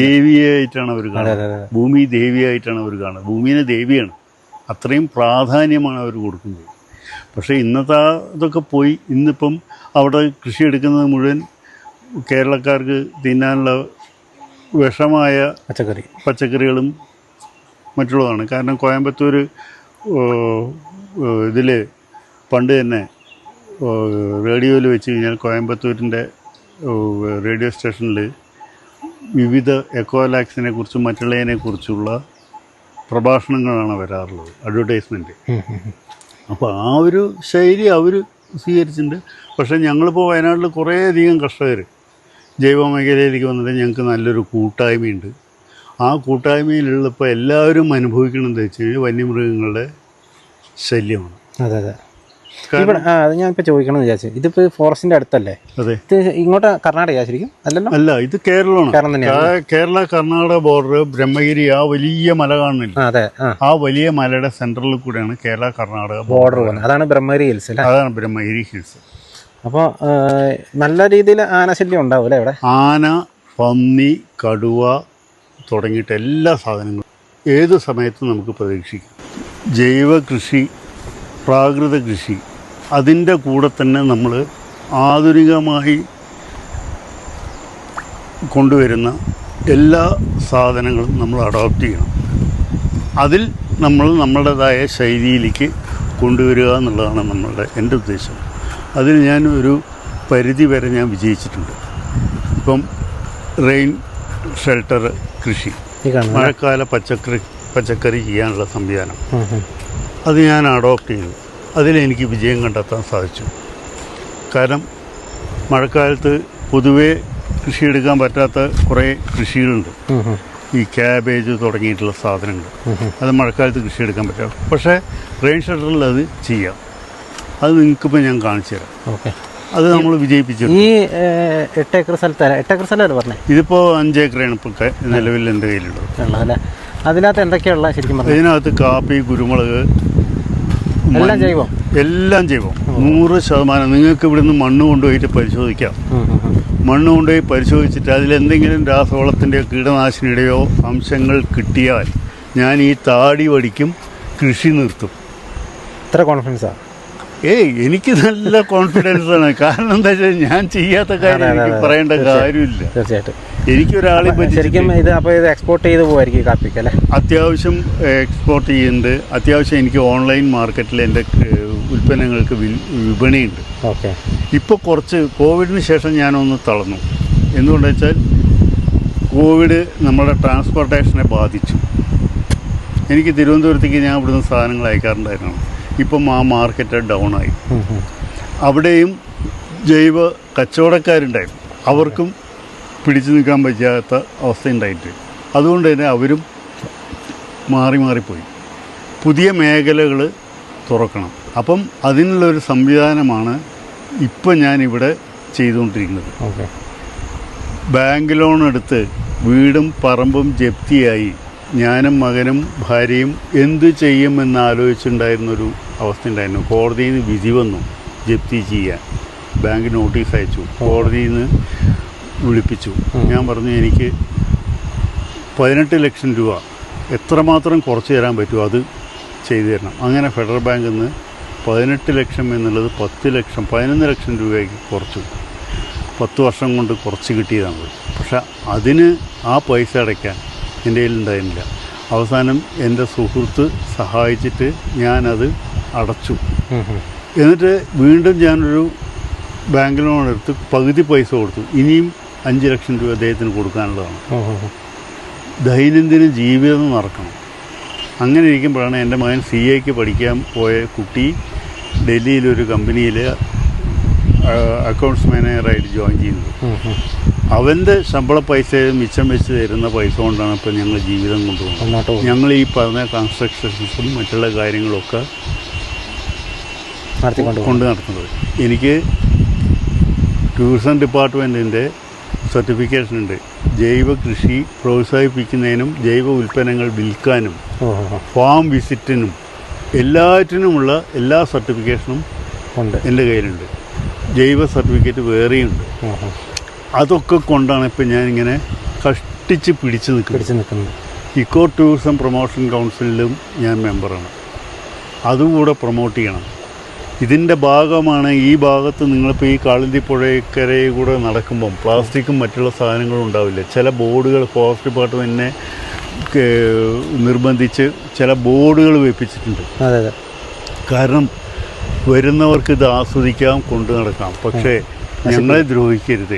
ദേവിയായിട്ടാണ് അവർ കാണുന്നത്. ഭൂമി ദേവിയായിട്ടാണ് അവർ കാണുന്നത്. ഭൂമിനെ ദേവിയാണ്, അത്രയും പ്രാധാന്യമാണ് അവർ കൊടുക്കുന്നത്. പക്ഷേ ഇന്നത്തെ ഇതൊക്കെ പോയി. ഇന്നിപ്പം അവിടെ കൃഷി എടുക്കുന്നത് മുഴുവൻ കേരളക്കാർക്ക് തിന്നാനുള്ള വിഷമായ പച്ചക്കറികളും മറ്റുള്ളതാണ്. കാരണം കോയമ്പത്തൂർ ഇതിൽ പണ്ട് തന്നെ റേഡിയോയിൽ വെച്ച് കഴിഞ്ഞാൽ കോയമ്പത്തൂരിൻ്റെ റേഡിയോ സ്റ്റേഷനിൽ വിവിധ എക്കോലാക്സിനെ കുറിച്ചും മറ്റുള്ളതിനെക്കുറിച്ചുള്ള പ്രഭാഷണങ്ങളാണ് വരാറുള്ളത്, അഡ്വർടൈസ്മെൻറ്റ്. അപ്പോൾ ആ ഒരു ശൈലി അവർ സ്വീകരിച്ചിട്ടുണ്ട്. പക്ഷേ ഞങ്ങളിപ്പോൾ വയനാട്ടിൽ കുറേയധികം കർഷകർ ജൈവ മേഖലയിലേക്ക് വന്നിട്ട് ഞങ്ങൾക്ക് നല്ലൊരു കൂട്ടായ്മയുണ്ട്. ആ കൂട്ടായ്മയിലുള്ളപ്പോൾ എല്ലാവരും അനുഭവിക്കണമെന്ന് വെച്ച് കഴിഞ്ഞാൽ വന്യമൃഗങ്ങളുടെ ശല്യമാണ്. അത് ഞാനിപ്പോൾ ചോദിക്കണമെന്ന് വിചാരിച്ചു. ഇതിപ്പോൾ ഫോറസ്റ്റിൻ്റെ അടുത്തല്ലേ? അതെ. ഇത് ഇങ്ങോട്ട് കർണാടക ശരിക്കും അല്ലല്ലോ? അല്ല, ഇത് കേരളമാണ്. കേരള കർണാടക ബോർഡർ ബ്രഹ്മഗിരി, ആ വലിയ മല കാണുന്നില്ല? അതെ. ആ വലിയ മലയുടെ സെൻട്രലിൽ കൂടെയാണ് കേരള കർണാടക ബോർഡർ പോകുന്നത്. അതാണ് ബ്രഹ്മഗിരി ഹിൽസ് അല്ലേ? അതാണ് ബ്രഹ്മഗിരി ഹിൽസ്. അപ്പോൾ നല്ല രീതിയിൽ ആനശല്യം ഉണ്ടാവും അല്ലേ ഇവിടെ? ആന, പന്നി, കടുവ തുടങ്ങിയിട്ട് എല്ലാ സാധനങ്ങളും ഏത് സമയത്തും നമുക്ക് പ്രതീക്ഷിക്കാം. ജൈവ കൃഷി, പ്രാകൃത കൃഷി, അതിൻ്റെ കൂടെ തന്നെ നമ്മൾ ആധുനികമായി കൊണ്ടുവരുന്ന എല്ലാ സാധനങ്ങളും നമ്മൾ അഡോപ്റ്റ് ചെയ്യണം. അതിൽ നമ്മൾ നമ്മളുടേതായ ശൈലിയിലേക്ക് കൊണ്ടുവരിക എന്നുള്ളതാണ് എൻ്റെ ഉദ്ദേശം. അതിൽ ഞാൻ ഒരു പരിധി വരെ ഞാൻ വിജയിച്ചിട്ടുണ്ട്. ഇപ്പം റെയിൻ ഷെൽട്ടർ കൃഷി, മഴക്കാല പച്ചക്കറി ചെയ്യാനുള്ള സംവിധാനം, അത് ഞാൻ അഡോപ്റ്റ് ചെയ്തു. അതിലെനിക്ക് വിജയം കണ്ടെത്താൻ സാധിച്ചു. കാരണം മഴക്കാലത്ത് പൊതുവേ കൃഷിയെടുക്കാൻ പറ്റാത്ത കുറേ കൃഷികളുണ്ട്. ഈ ക്യാബേജ് തുടങ്ങിയിട്ടുള്ള സാധനങ്ങൾ, അത് മഴക്കാലത്ത് കൃഷിയെടുക്കാൻ പറ്റാം. പക്ഷേ റെയിൻ ഷെൽട്ടറിൽ അത് ചെയ്യാം. അത് നിങ്ങൾക്കിപ്പോൾ ഞാൻ കാണിച്ചു തരാം. ഓക്കെ. അത് നമ്മൾ വിജയിപ്പിച്ചു. ഈ 8 ഏക്കർ സ്ഥലത്തല്ല, 8 ഏക്കർ സ്ഥലമല്ലേ പറഞ്ഞത്? ഇതിപ്പോൾ 5 ഏക്കറാണ് ഇപ്പോൾ നിലവിൽ എൻ്റെ കയ്യിലുള്ളത്. അല്ലേ? അതിനകത്ത് എന്തൊക്കെയുള്ള ശരിക്കും പറഞ്ഞാൽ? ഇതിനകത്ത് കാപ്പി, കുരുമുളക്, എല്ലാം ജൈവം. 100%. നിങ്ങൾക്ക് ഇവിടുന്ന് മണ്ണ് കൊണ്ടുപോയിട്ട് പരിശോധിക്കാം. മണ്ണ് കൊണ്ടുപോയി പരിശോധിച്ചിട്ട് അതിലെന്തെങ്കിലും രാസവളത്തിൻ്റെയോ കീടനാശിനിയുടെയോ അംശങ്ങൾ കിട്ടിയാൽ ഞാൻ ഈ താടി വടിക്കും, കൃഷി നിർത്തും. ഇത്ര കോൺഫിഡൻസാണ്? എനിക്ക് നല്ല കോൺഫിഡൻസ് ആണ്. കാരണം എന്താ വെച്ചാൽ ഞാൻ ചെയ്യാത്ത കാര്യം എനിക്ക് പറയേണ്ട കാര്യമില്ല. തീർച്ചയായിട്ടും. എനിക്കൊരാളെ ശരിക്കും ഇത് അപ്പോൾ ഇത് എക്സ്പോർട്ട് ചെയ്ത് പോകുമായിരിക്കും കാപ്പിക്ക് അല്ലേ? അത്യാവശ്യം എക്സ്പോർട്ട് ചെയ്യുന്നുണ്ട്. അത്യാവശ്യം എനിക്ക് ഓൺലൈൻ മാർക്കറ്റിൽ എൻ്റെ ഉൽപ്പന്നങ്ങൾക്ക് വിപണിയുണ്ട്. ഓക്കെ. ഇപ്പോൾ കുറച്ച് കോവിഡിന് ശേഷം ഞാനൊന്ന് തളർന്നു. എന്തുകൊണ്ടെന്ന് വെച്ചാൽ കോവിഡ് നമ്മുടെ ട്രാൻസ്പോർട്ടേഷനെ ബാധിച്ചു. എനിക്ക് തിരുവനന്തപുരത്തേക്ക് ഞാൻ ഇവിടുന്ന് സാധനങ്ങൾ അയക്കാറുണ്ടായിരുന്നു. ഇപ്പം ആ മാർക്കറ്റ് ഡൗണായി. അവിടെയും ജൈവ കച്ചവടക്കാരുണ്ടായിരുന്നു. അവർക്കും പിടിച്ചു നിൽക്കാൻ പറ്റാത്ത അവസ്ഥയുണ്ടായിട്ട് അതുകൊണ്ട് തന്നെ അവരും മാറിപ്പോയി. പുതിയ മേഖലകൾ തുറക്കണം. അപ്പം അതിനുള്ളൊരു സംവിധാനമാണ് ഇപ്പം ഞാനിവിടെ ചെയ്തുകൊണ്ടിരിക്കുന്നത്. ബാങ്ക് ലോൺ എടുത്ത് വീടും പറമ്പും ജപ്തിയായി ഞാനും മകനും ഭാര്യയും എന്തു ചെയ്യുമെന്ന് ആലോചിച്ചുണ്ടായിരുന്നൊരു അവസ്ഥ ഉണ്ടായിരുന്നു. കോടതിയിൽ നിന്ന് വിധി വന്നു ജപ്തി ചെയ്യാൻ. ബാങ്ക് നോട്ടീസ് അയച്ചു, കോടതിയിൽ നിന്ന് വിളിപ്പിച്ചു. ഞാൻ പറഞ്ഞു എനിക്ക് 18 ലക്ഷം രൂപ എത്രമാത്രം കുറച്ച് തരാൻ പറ്റുമോ അത് ചെയ്തു തരണം. അങ്ങനെ ഫെഡറൽ ബാങ്കിൽ നിന്ന് 18 ലക്ഷം എന്നുള്ളത് 10 ലക്ഷം 11 ലക്ഷം രൂപയ്ക്ക് കുറച്ചു. 10 വർഷം കൊണ്ട് കുറച്ച് കിട്ടിയതാണ്. പക്ഷെ അതിന് ആ പൈസ അടയ്ക്കാൻ എൻ്റെ കയ്യിലുണ്ടായിരുന്നില്ല. അവസാനം എൻ്റെ സുഹൃത്ത് സഹായിച്ചിട്ട് ഞാനത് അടച്ചു. എന്നിട്ട് വീണ്ടും ഞാനൊരു ബാങ്ക് ലോൺ എടുത്ത് പകുതി പൈസ കൊടുത്തു. ഇനിയും 5 ലക്ഷം രൂപ അദ്ദേഹത്തിന് കൊടുക്കാനുള്ളതാണ്. ദൈനംദിന ജീവിതം നടക്കണം. അങ്ങനെ ഇരിക്കുമ്പോഴാണ് എൻ്റെ മകൻ CAക്ക് പഠിക്കാൻ പോയ കുട്ടി ഡൽഹിയിലൊരു കമ്പനിയിൽ അക്കൗണ്ട്സ് മാനേജറായിട്ട് ജോയിൻ ചെയ്യുന്നത്. അവൻ്റെ ശമ്പള പൈസ മിച്ചം വെച്ച് തരുന്ന പൈസ കൊണ്ടാണ് ഇപ്പോൾ ഞങ്ങൾ ജീവിതം കൊണ്ടുപോകുന്നത്. ഞങ്ങൾ ഈ പറഞ്ഞ കൺസ്ട്രക്ഷൻസും മറ്റുള്ള കാര്യങ്ങളൊക്കെ കൊണ്ട് നടത്തുന്നത്. എനിക്ക് ടൂറിസം ഡിപ്പാർട്ട്മെൻറ്റിൻ്റെ സർട്ടിഫിക്കേഷൻ ഉണ്ട്. ജൈവ കൃഷി പ്രോത്സാഹിപ്പിക്കുന്നതിനും ജൈവ ഉൽപ്പന്നങ്ങൾ വിൽക്കാനും ഫാം വിസിറ്റിനും എല്ലാറ്റിനുമുള്ള എല്ലാ സർട്ടിഫിക്കേഷനും ഉണ്ട് എൻ്റെ കയ്യിലുണ്ട്. ജൈവ സർട്ടിഫിക്കറ്റ് വേറെയുണ്ട്. അതൊക്കെ കൊണ്ടാണ് ഇപ്പം ഞാനിങ്ങനെ കഷ്ടിച്ച് പിടിച്ച് നിൽക്കുന്നത്. ഇക്കോ ടൂറിസം പ്രൊമോഷൻ കൗൺസിലിലും ഞാൻ മെമ്പറാണ്. അതുകൂടെ പ്രൊമോട്ട് ചെയ്യണം. ഇതിൻ്റെ ഭാഗമാണ് ഈ ഭാഗത്ത് നിങ്ങളിപ്പോൾ ഈ കാളിന്തി പുഴക്കരയെ കൂടെ നടക്കുമ്പം പ്ലാസ്റ്റിക്കും മറ്റുള്ള സാധനങ്ങളും ഉണ്ടാവില്ല. ചില ബോർഡുകൾ ഫോറസ്റ്റ് ഡിപ്പാർട്ട്മെൻറ്റിനെ നിർബന്ധിച്ച് ചില ബോർഡുകൾ വെപ്പിച്ചിട്ടുണ്ട്. കാരണം വരുന്നവർക്ക് ഇത് ആസ്വദിക്കാം, കൊണ്ടു നടക്കാം. പക്ഷേ ഞങ്ങളെ ദ്രോഹിക്കരുത്.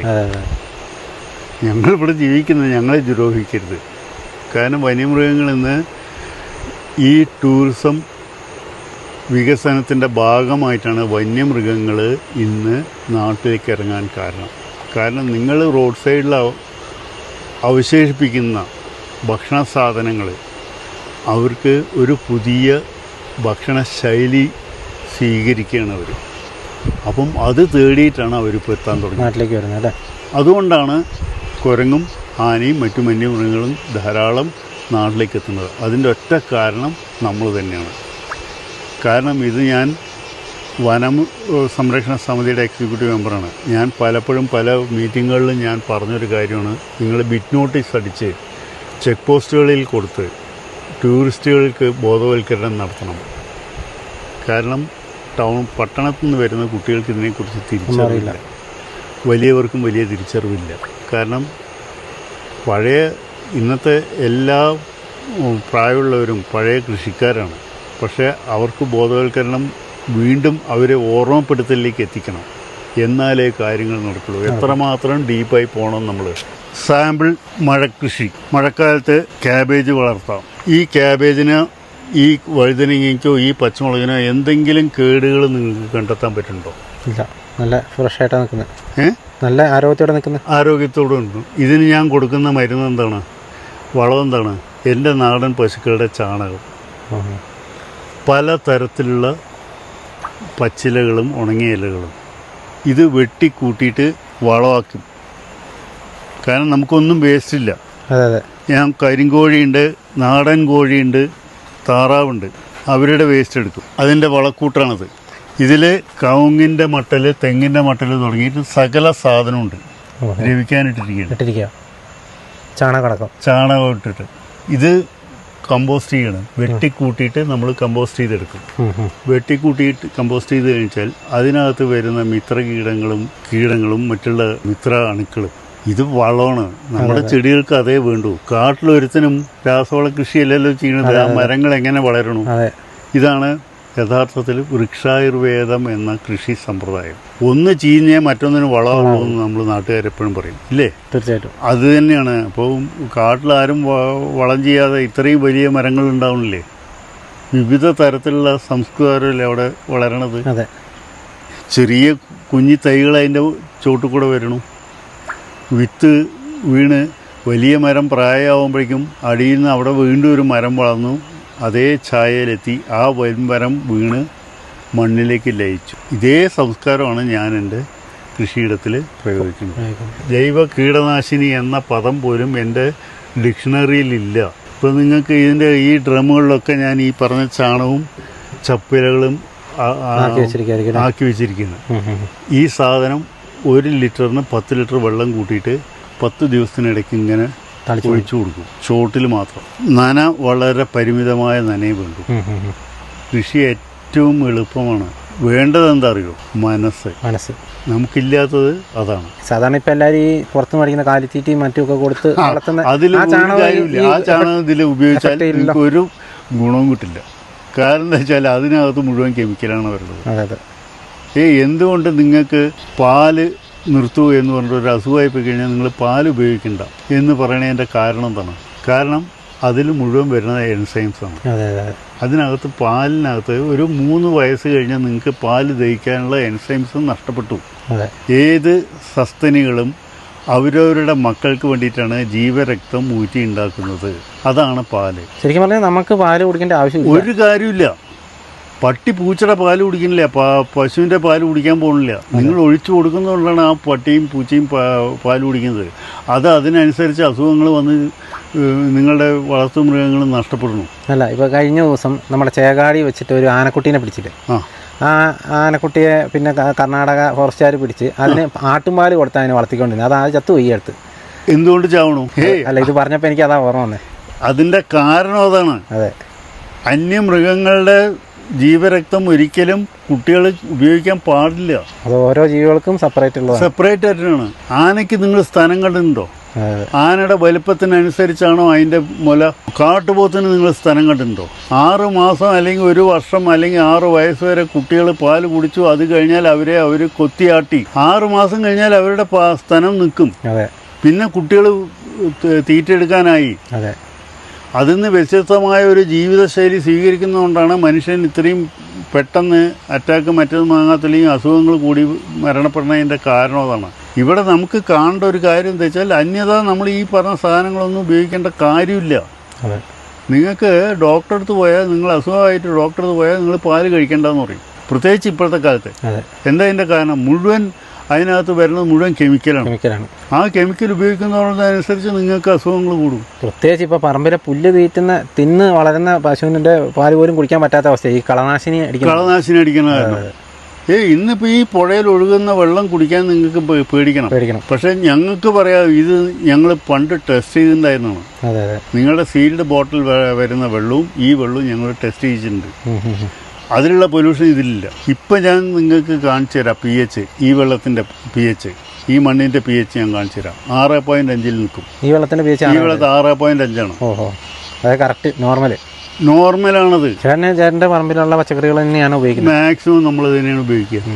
ഞങ്ങളിവിടെ ജീവിക്കുന്നത് ഞങ്ങളെ ദ്രോഹിക്കരുത്. കാരണം വന്യമൃഗങ്ങളിൽ നിന്ന് ഈ ടൂറിസം വികസനത്തിൻ്റെ ഭാഗമായിട്ടാണ് വന്യമൃഗങ്ങൾ ഇന്ന് നാട്ടിലേക്ക് ഇറങ്ങാൻ കാരണം നിങ്ങൾ റോഡ് സൈഡിൽ അവശേഷിപ്പിക്കുന്ന ഭക്ഷണ സാധനങ്ങൾ അവർക്ക് ഒരു പുതിയ ഭക്ഷണ ശൈലി സ്വീകരിക്കുകയാണ് അവർ. അപ്പം അത് തേടിയിട്ടാണ് അവരിപ്പോൾ എത്താൻ തുടങ്ങി നാട്ടിലേക്ക് വരുന്നത് അല്ലേ. അതുകൊണ്ടാണ് കുരങ്ങും ആനയും മറ്റു വന്യമൃഗങ്ങളും ധാരാളം നാട്ടിലേക്ക് എത്തുന്നത്. അതിൻ്റെ ഒറ്റ കാരണം നമ്മൾ തന്നെയാണ്. കാരണം ഇത് ഞാൻ വനം സംരക്ഷണ സമിതിയുടെ എക്സിക്യൂട്ടീവ് മെമ്പറാണ്. ഞാൻ പലപ്പോഴും പല മീറ്റിങ്ങുകളിലും ഞാൻ പറഞ്ഞൊരു കാര്യമാണ്, നിങ്ങൾ ബിറ്റ് നോട്ടീസ് അടിച്ച് ചെക്ക് പോസ്റ്റുകളിൽ കൊടുത്ത് ടൂറിസ്റ്റുകൾക്ക് ബോധവൽക്കരണം നടത്തണം. കാരണം പട്ടണത്തിൽ നിന്ന് വരുന്ന കുട്ടികൾക്ക് ഇതിനെക്കുറിച്ച് തിരിച്ചറിവില്ല, വലിയവർക്കും വലിയ തിരിച്ചറിവില്ല. കാരണം ഇന്നത്തെ എല്ലാ പ്രായമുള്ളവരും പഴയ കൃഷിക്കാരാണ്. പക്ഷേ അവർക്ക് ബോധവൽക്കരണം വീണ്ടും അവരെ ഓർമ്മപ്പെടുത്തലിലേക്ക് എത്തിക്കണം. എന്നാലേ കാര്യങ്ങൾ നടക്കുള്ളൂ. എത്രമാത്രം ഡീപ്പായി പോകണം നമ്മൾ. സാമ്പിൾ മഴക്കൃഷി. മഴക്കാലത്ത് ക്യാബേജ് വളർത്താം. ഈ ക്യാബേജിന് ഈ വഴുതനങ്ങയ്ക്കോ ഈ പച്ചമുളകിനോ എന്തെങ്കിലും കേടുകൾ നിങ്ങൾക്ക് കണ്ടെത്താൻ പറ്റുന്നുണ്ടോ? ഇല്ല. നല്ല ഫ്രഷായിട്ടാണ് നിൽക്കുന്നത്. നല്ല ആരോഗ്യത്തോടെ ഉണ്ട്. ഇതിന് ഞാൻ കൊടുക്കുന്ന മരുന്ന് എന്താണ്, വളം എന്താണ്? എൻ്റെ നാടൻ പശുക്കളുടെ ചാണകം. പല തരത്തിലുള്ള പച്ചിലകളും ഉണങ്ങിയ ഇലകളും ഇത് വെട്ടിക്കൂട്ടിയിട്ട് വളമാക്കും. കാരണം നമുക്കൊന്നും വേസ്റ്റില്ല. ഞാൻ കരിങ്കോഴിയുണ്ട്, നാടൻ കോഴിയുണ്ട്, താറാവുണ്ട്. അവരുടെ വേസ്റ്റ് എടുക്കും. അതിൻ്റെ വളക്കൂട്ടാണത്. ഇതിൽ കവുങ്ങിൻ്റെ മട്ടൽ, തെങ്ങിൻ്റെ മട്ടൽ തുടങ്ങിയിട്ട് സകല സാധനമുണ്ട്. ലഭിക്കാനിട്ടിരിക്കുക ചാണകം ഇട്ടിട്ട് ഇത് കമ്പോസ്റ്റ് ചെയ്യണം. വെട്ടിക്കൂട്ടിയിട്ട് നമ്മൾ കമ്പോസ്റ്റ് ചെയ്തെടുക്കും. വെട്ടിക്കൂട്ടിയിട്ട് കമ്പോസ്റ്റ് ചെയ്ത് കഴിഞ്ഞാൽ അതിനകത്ത് വരുന്ന കീടങ്ങളും മറ്റുള്ള മിത്ര അണുക്കളും ഇത് വളമാണ്. നമ്മുടെ ചെടികൾക്ക് അതേ വേണ്ടൂ. കാട്ടിലൊരുത്തനും രാസവള കൃഷിയല്ലല്ലോ ചെയ്യുന്നത്. ആ മരങ്ങൾ എങ്ങനെ വളരണു? ഇതാണ് യഥാർത്ഥത്തിൽ വൃക്ഷായുർവേദം എന്ന കൃഷി സമ്പ്രദായം. ഒന്ന് ചീഞ്ഞേ മറ്റൊന്നിന് വളമാകുള്ളൂ എന്ന് നമ്മൾ നാട്ടുകാരെപ്പോഴും പറയും, ഇല്ലേ? തീർച്ചയായിട്ടും അത് തന്നെയാണ്. അപ്പോൾ കാട്ടിലാരും വളം ചെയ്യാതെ ഇത്രയും വലിയ മരങ്ങൾ ഉണ്ടാവണില്ലേ? വിവിധ തരത്തിലുള്ള സംസ്കാരമല്ലേ അവിടെ വളരണത്. അതെ, ചെറിയ കുഞ്ഞി തൈകൾ അതിൻ്റെ ചോട്ടിൽ കൂടെ വരണു. വിത്ത് വീണ് വലിയ മരം പ്രായമാകുമ്പോഴേക്കും അടിയിൽ നിന്ന് അവിടെ വീണ്ടും ഒരു മരം വളർന്നു അതേ ഛായയിലെത്തി ആ വൻമരം വീണ് മണ്ണിലേക്ക് ലയിച്ചു. ഇതേ സംസ്കാരമാണ് ഞാൻ എൻ്റെ കൃഷിയിടത്തിൽ പ്രയോഗിക്കുന്നത്. ജൈവ കീടനാശിനി എന്ന പദം പോലും എൻ്റെ ഡിക്ഷണറിയിലില്ല. ഇപ്പോൾ നിങ്ങൾക്ക് ഇതിൻ്റെ ഈ ഡ്രമ്മുകളിലൊക്കെ ഞാൻ ഈ പറഞ്ഞ ചാണകവും ചപ്പിലകളും ആക്കി വെച്ചിരിക്കുന്നത്. ഈ സാധനം 1 ലിറ്ററിന് 10 ലിറ്റർ വെള്ളം കൂട്ടിയിട്ട് 10 ദിവസത്തിനിടയ്ക്ക് ഇങ്ങനെ ഒഴിച്ചു കൊടുക്കും. ചോട്ടിൽ മാത്രം. നന വളരെ പരിമിതമായ നനയെ വേണ്ടു. കൃഷി ഏറ്റവും എളുപ്പമാണ്. വേണ്ടത് എന്താ അറിയോ? മനസ്സ്. നമുക്കില്ലാത്തത് അതാണ്. സാധാരണ ഇപ്പൊ എല്ലാവരും ഈ പുറത്ത് മേടിക്കുന്ന കാലിത്തീറ്റയും മറ്റുമൊക്കെ കൊടുത്ത് അതിൽ കാര്യമില്ല. ആ ചാണകം ഇതിൽ ഉപയോഗിച്ചാൽ നിങ്ങൾക്ക് ഒരു ഗുണവും കിട്ടില്ല. കാരണം എന്താ വെച്ചാൽ അതിനകത്ത് മുഴുവൻ കെമിക്കലാണ് വരുന്നത്. എന്തുകൊണ്ട് നിങ്ങൾക്ക് പാല് നിർത്തുക എന്ന് പറഞ്ഞിട്ട് ഒരു അസുഖമായി പോയി കഴിഞ്ഞാൽ നിങ്ങൾ പാൽ ഉപയോഗിക്കണ്ട എന്ന് പറയണതിൻ്റെ കാരണം എന്താണ്? കാരണം അതിൽ മുഴുവൻ വരുന്നത് എൻസൈംസാണ്. അതിനകത്ത് പാലിനകത്ത് ഒരു 3 വയസ്സ് കഴിഞ്ഞാൽ നിങ്ങൾക്ക് പാല് ദഹിക്കാനുള്ള എൻസൈംസ് നഷ്ടപ്പെട്ടു. ഏത് സസ്തനികളും അവരവരുടെ മക്കൾക്ക് വേണ്ടിയിട്ടാണ് ജീവരക്തം ഊറ്റി ഉണ്ടാക്കുന്നത്. അതാണ് പാല്. ശരിക്കും പറഞ്ഞാൽ നമുക്ക് പാല് കുടിക്കേണ്ട ആവശ്യം ഒരു കാര്യമില്ല. പട്ടി പൂച്ചയുടെ പാല് കുടിക്കുന്നില്ല, പശുവിൻ്റെ പാല് കുടിക്കാൻ പോകുന്നില്ല. നിങ്ങൾ ഒഴിച്ചു കൊടുക്കുന്നതുകൊണ്ടാണ് ആ പട്ടിയും പൂച്ചയും പാല് കുടിക്കുന്നത്. അത് അതിനനുസരിച്ച് അസുഖങ്ങൾ വന്ന് നിങ്ങളുടെ വളർത്തു മൃഗങ്ങൾ നഷ്ടപ്പെടുന്നു. അല്ല, ഇപ്പോൾ കഴിഞ്ഞ ദിവസം നമ്മുടെ ചേകാടി വെച്ചിട്ട് ഒരു ആനക്കുട്ടീനെ പിടിച്ചിട്ട് ആ ആനക്കുട്ടിയെ പിന്നെ കർണാടക ഫോറസ്റ്റുകാർ പിടിച്ച് അതിന് ആട്ടുംപാല് കൊടുത്ത് അതിനെ വളർത്തിക്കൊണ്ടിരുന്നത്. അത് ആ ചത്തു പോയി അടുത്ത്. എന്തുകൊണ്ട് ചാവണു? അല്ല, ഇത് പറഞ്ഞപ്പോൾ എനിക്ക് അതാ ഓർമ്മ വന്നേ. അതിൻ്റെ കാരണം അതാണ്. അതെ, അന്യമൃഗങ്ങളുടെ ജീവരക്തം ഒരിക്കലും കുട്ടികൾ ഉപയോഗിക്കാൻ പാടില്ല. അത് ഓരോ ജീവികൾക്കും സെപ്പറേറ്റ് ആയിട്ടാണ്. ആനയ്ക്ക് നിങ്ങൾ സ്ഥലം കണ്ടിട്ടുണ്ടോ? ആനയുടെ വലുപ്പത്തിനനുസരിച്ചാണോ അതിൻ്റെ മുല? കാട്ടുപോത്തിന് നിങ്ങൾ സ്ഥലം കണ്ടിട്ടുണ്ടോ? 6 മാസം അല്ലെങ്കിൽ 1 വർഷം അല്ലെങ്കിൽ 6 വയസ്സ് വരെ കുട്ടികൾ പാല് കുടിച്ചു. അത് കഴിഞ്ഞാൽ അവർ കൊത്തിയാട്ടി 6 മാസം കഴിഞ്ഞാൽ അവരുടെ സ്ഥലം നിൽക്കും. പിന്നെ കുട്ടികൾ തീറ്റെടുക്കാനായി. അതിൽ നിന്ന് വ്യത്യസ്തമായ ഒരു ജീവിതശൈലി സ്വീകരിക്കുന്നതുകൊണ്ടാണ് മനുഷ്യൻ ഇത്രയും പെട്ടെന്ന് അറ്റാക്ക് മറ്റേത് വാങ്ങാത്തില്ലെങ്കിൽ അസുഖങ്ങൾ കൂടി മരണപ്പെടുന്നതിൻ്റെ കാരണം അതാണ്. ഇവിടെ നമുക്ക് കാണേണ്ട ഒരു കാര്യം എന്താ വെച്ചാൽ അന്യത നമ്മൾ ഈ പറഞ്ഞ സാധനങ്ങളൊന്നും ഉപയോഗിക്കേണ്ട കാര്യമില്ല. നിങ്ങൾക്ക് ഡോക്ടറെ അടുത്ത് പോയാൽ, നിങ്ങൾ അസുഖമായിട്ട് ഡോക്ടറെ അടുത്ത് പോയാൽ നിങ്ങൾ പാല് കഴിക്കേണ്ടെന്ന് പറയും. പ്രത്യേകിച്ച് ഇപ്പോഴത്തെ കാലത്ത്. എന്താ അതിൻ്റെ കാരണം? മുഴുവൻ അതിനകത്ത് വരുന്നത് മുഴുവൻ കെമിക്കലാണ്. ആ കെമിക്കൽ ഉപയോഗിക്കുന്നതനുസരിച്ച് നിങ്ങൾക്ക് അസുഖങ്ങൾ കൂടും. പ്രത്യേകിച്ച് ഇപ്പോൾ പറമ്പിലെ പുല്ല് തിന്ന് വളരുന്ന പശുവിൻ്റെ പാല് പോലും കുടിക്കാൻ പറ്റാത്ത അവസ്ഥ ഈ കളനാശിനി അടിക്കുന്ന കാരണം. ഇന്നിപ്പോൾ ഈ പുഴയിൽ ഒഴുകുന്ന വെള്ളം കുടിക്കാൻ നിങ്ങൾക്ക് പേടിക്കണം. പക്ഷെ ഞങ്ങൾക്ക് പറയാം, ഇത് ഞങ്ങൾ പണ്ട് ടെസ്റ്റ് ചെയ്തിട്ടുണ്ടായിരുന്നതാണ്. നിങ്ങളുടെ സീൽഡ് ബോട്ടിൽ വരുന്ന വെള്ളവും ഈ വെള്ളവും ഞങ്ങൾ ടെസ്റ്റ് ചെയ്തിട്ടുണ്ട്. അതിലുള്ള പൊല്യൂഷൻ ഇതിലില്ല. ഇപ്പം ഞാൻ നിങ്ങൾക്ക് കാണിച്ചു തരാം pH. ഈ വെള്ളത്തിൻ്റെ pH, ഈ മണ്ണിൻ്റെ pH ഞാൻ കാണിച്ചു തരാം. 6.5 നിൽക്കും. ഈ വെള്ളത്തിൻ്റെ pH 6.5 ഓഹോ, അത് കറക്റ്റ് നോർമലാണത്. ചേട്ടൻ്റെ പറമ്പിലുള്ള പച്ചക്കറികൾ തന്നെയാണ് ഉപയോഗിക്കുന്നത്. മാക്സിമം നമ്മൾ തന്നെയാണ് ഉപയോഗിക്കുക.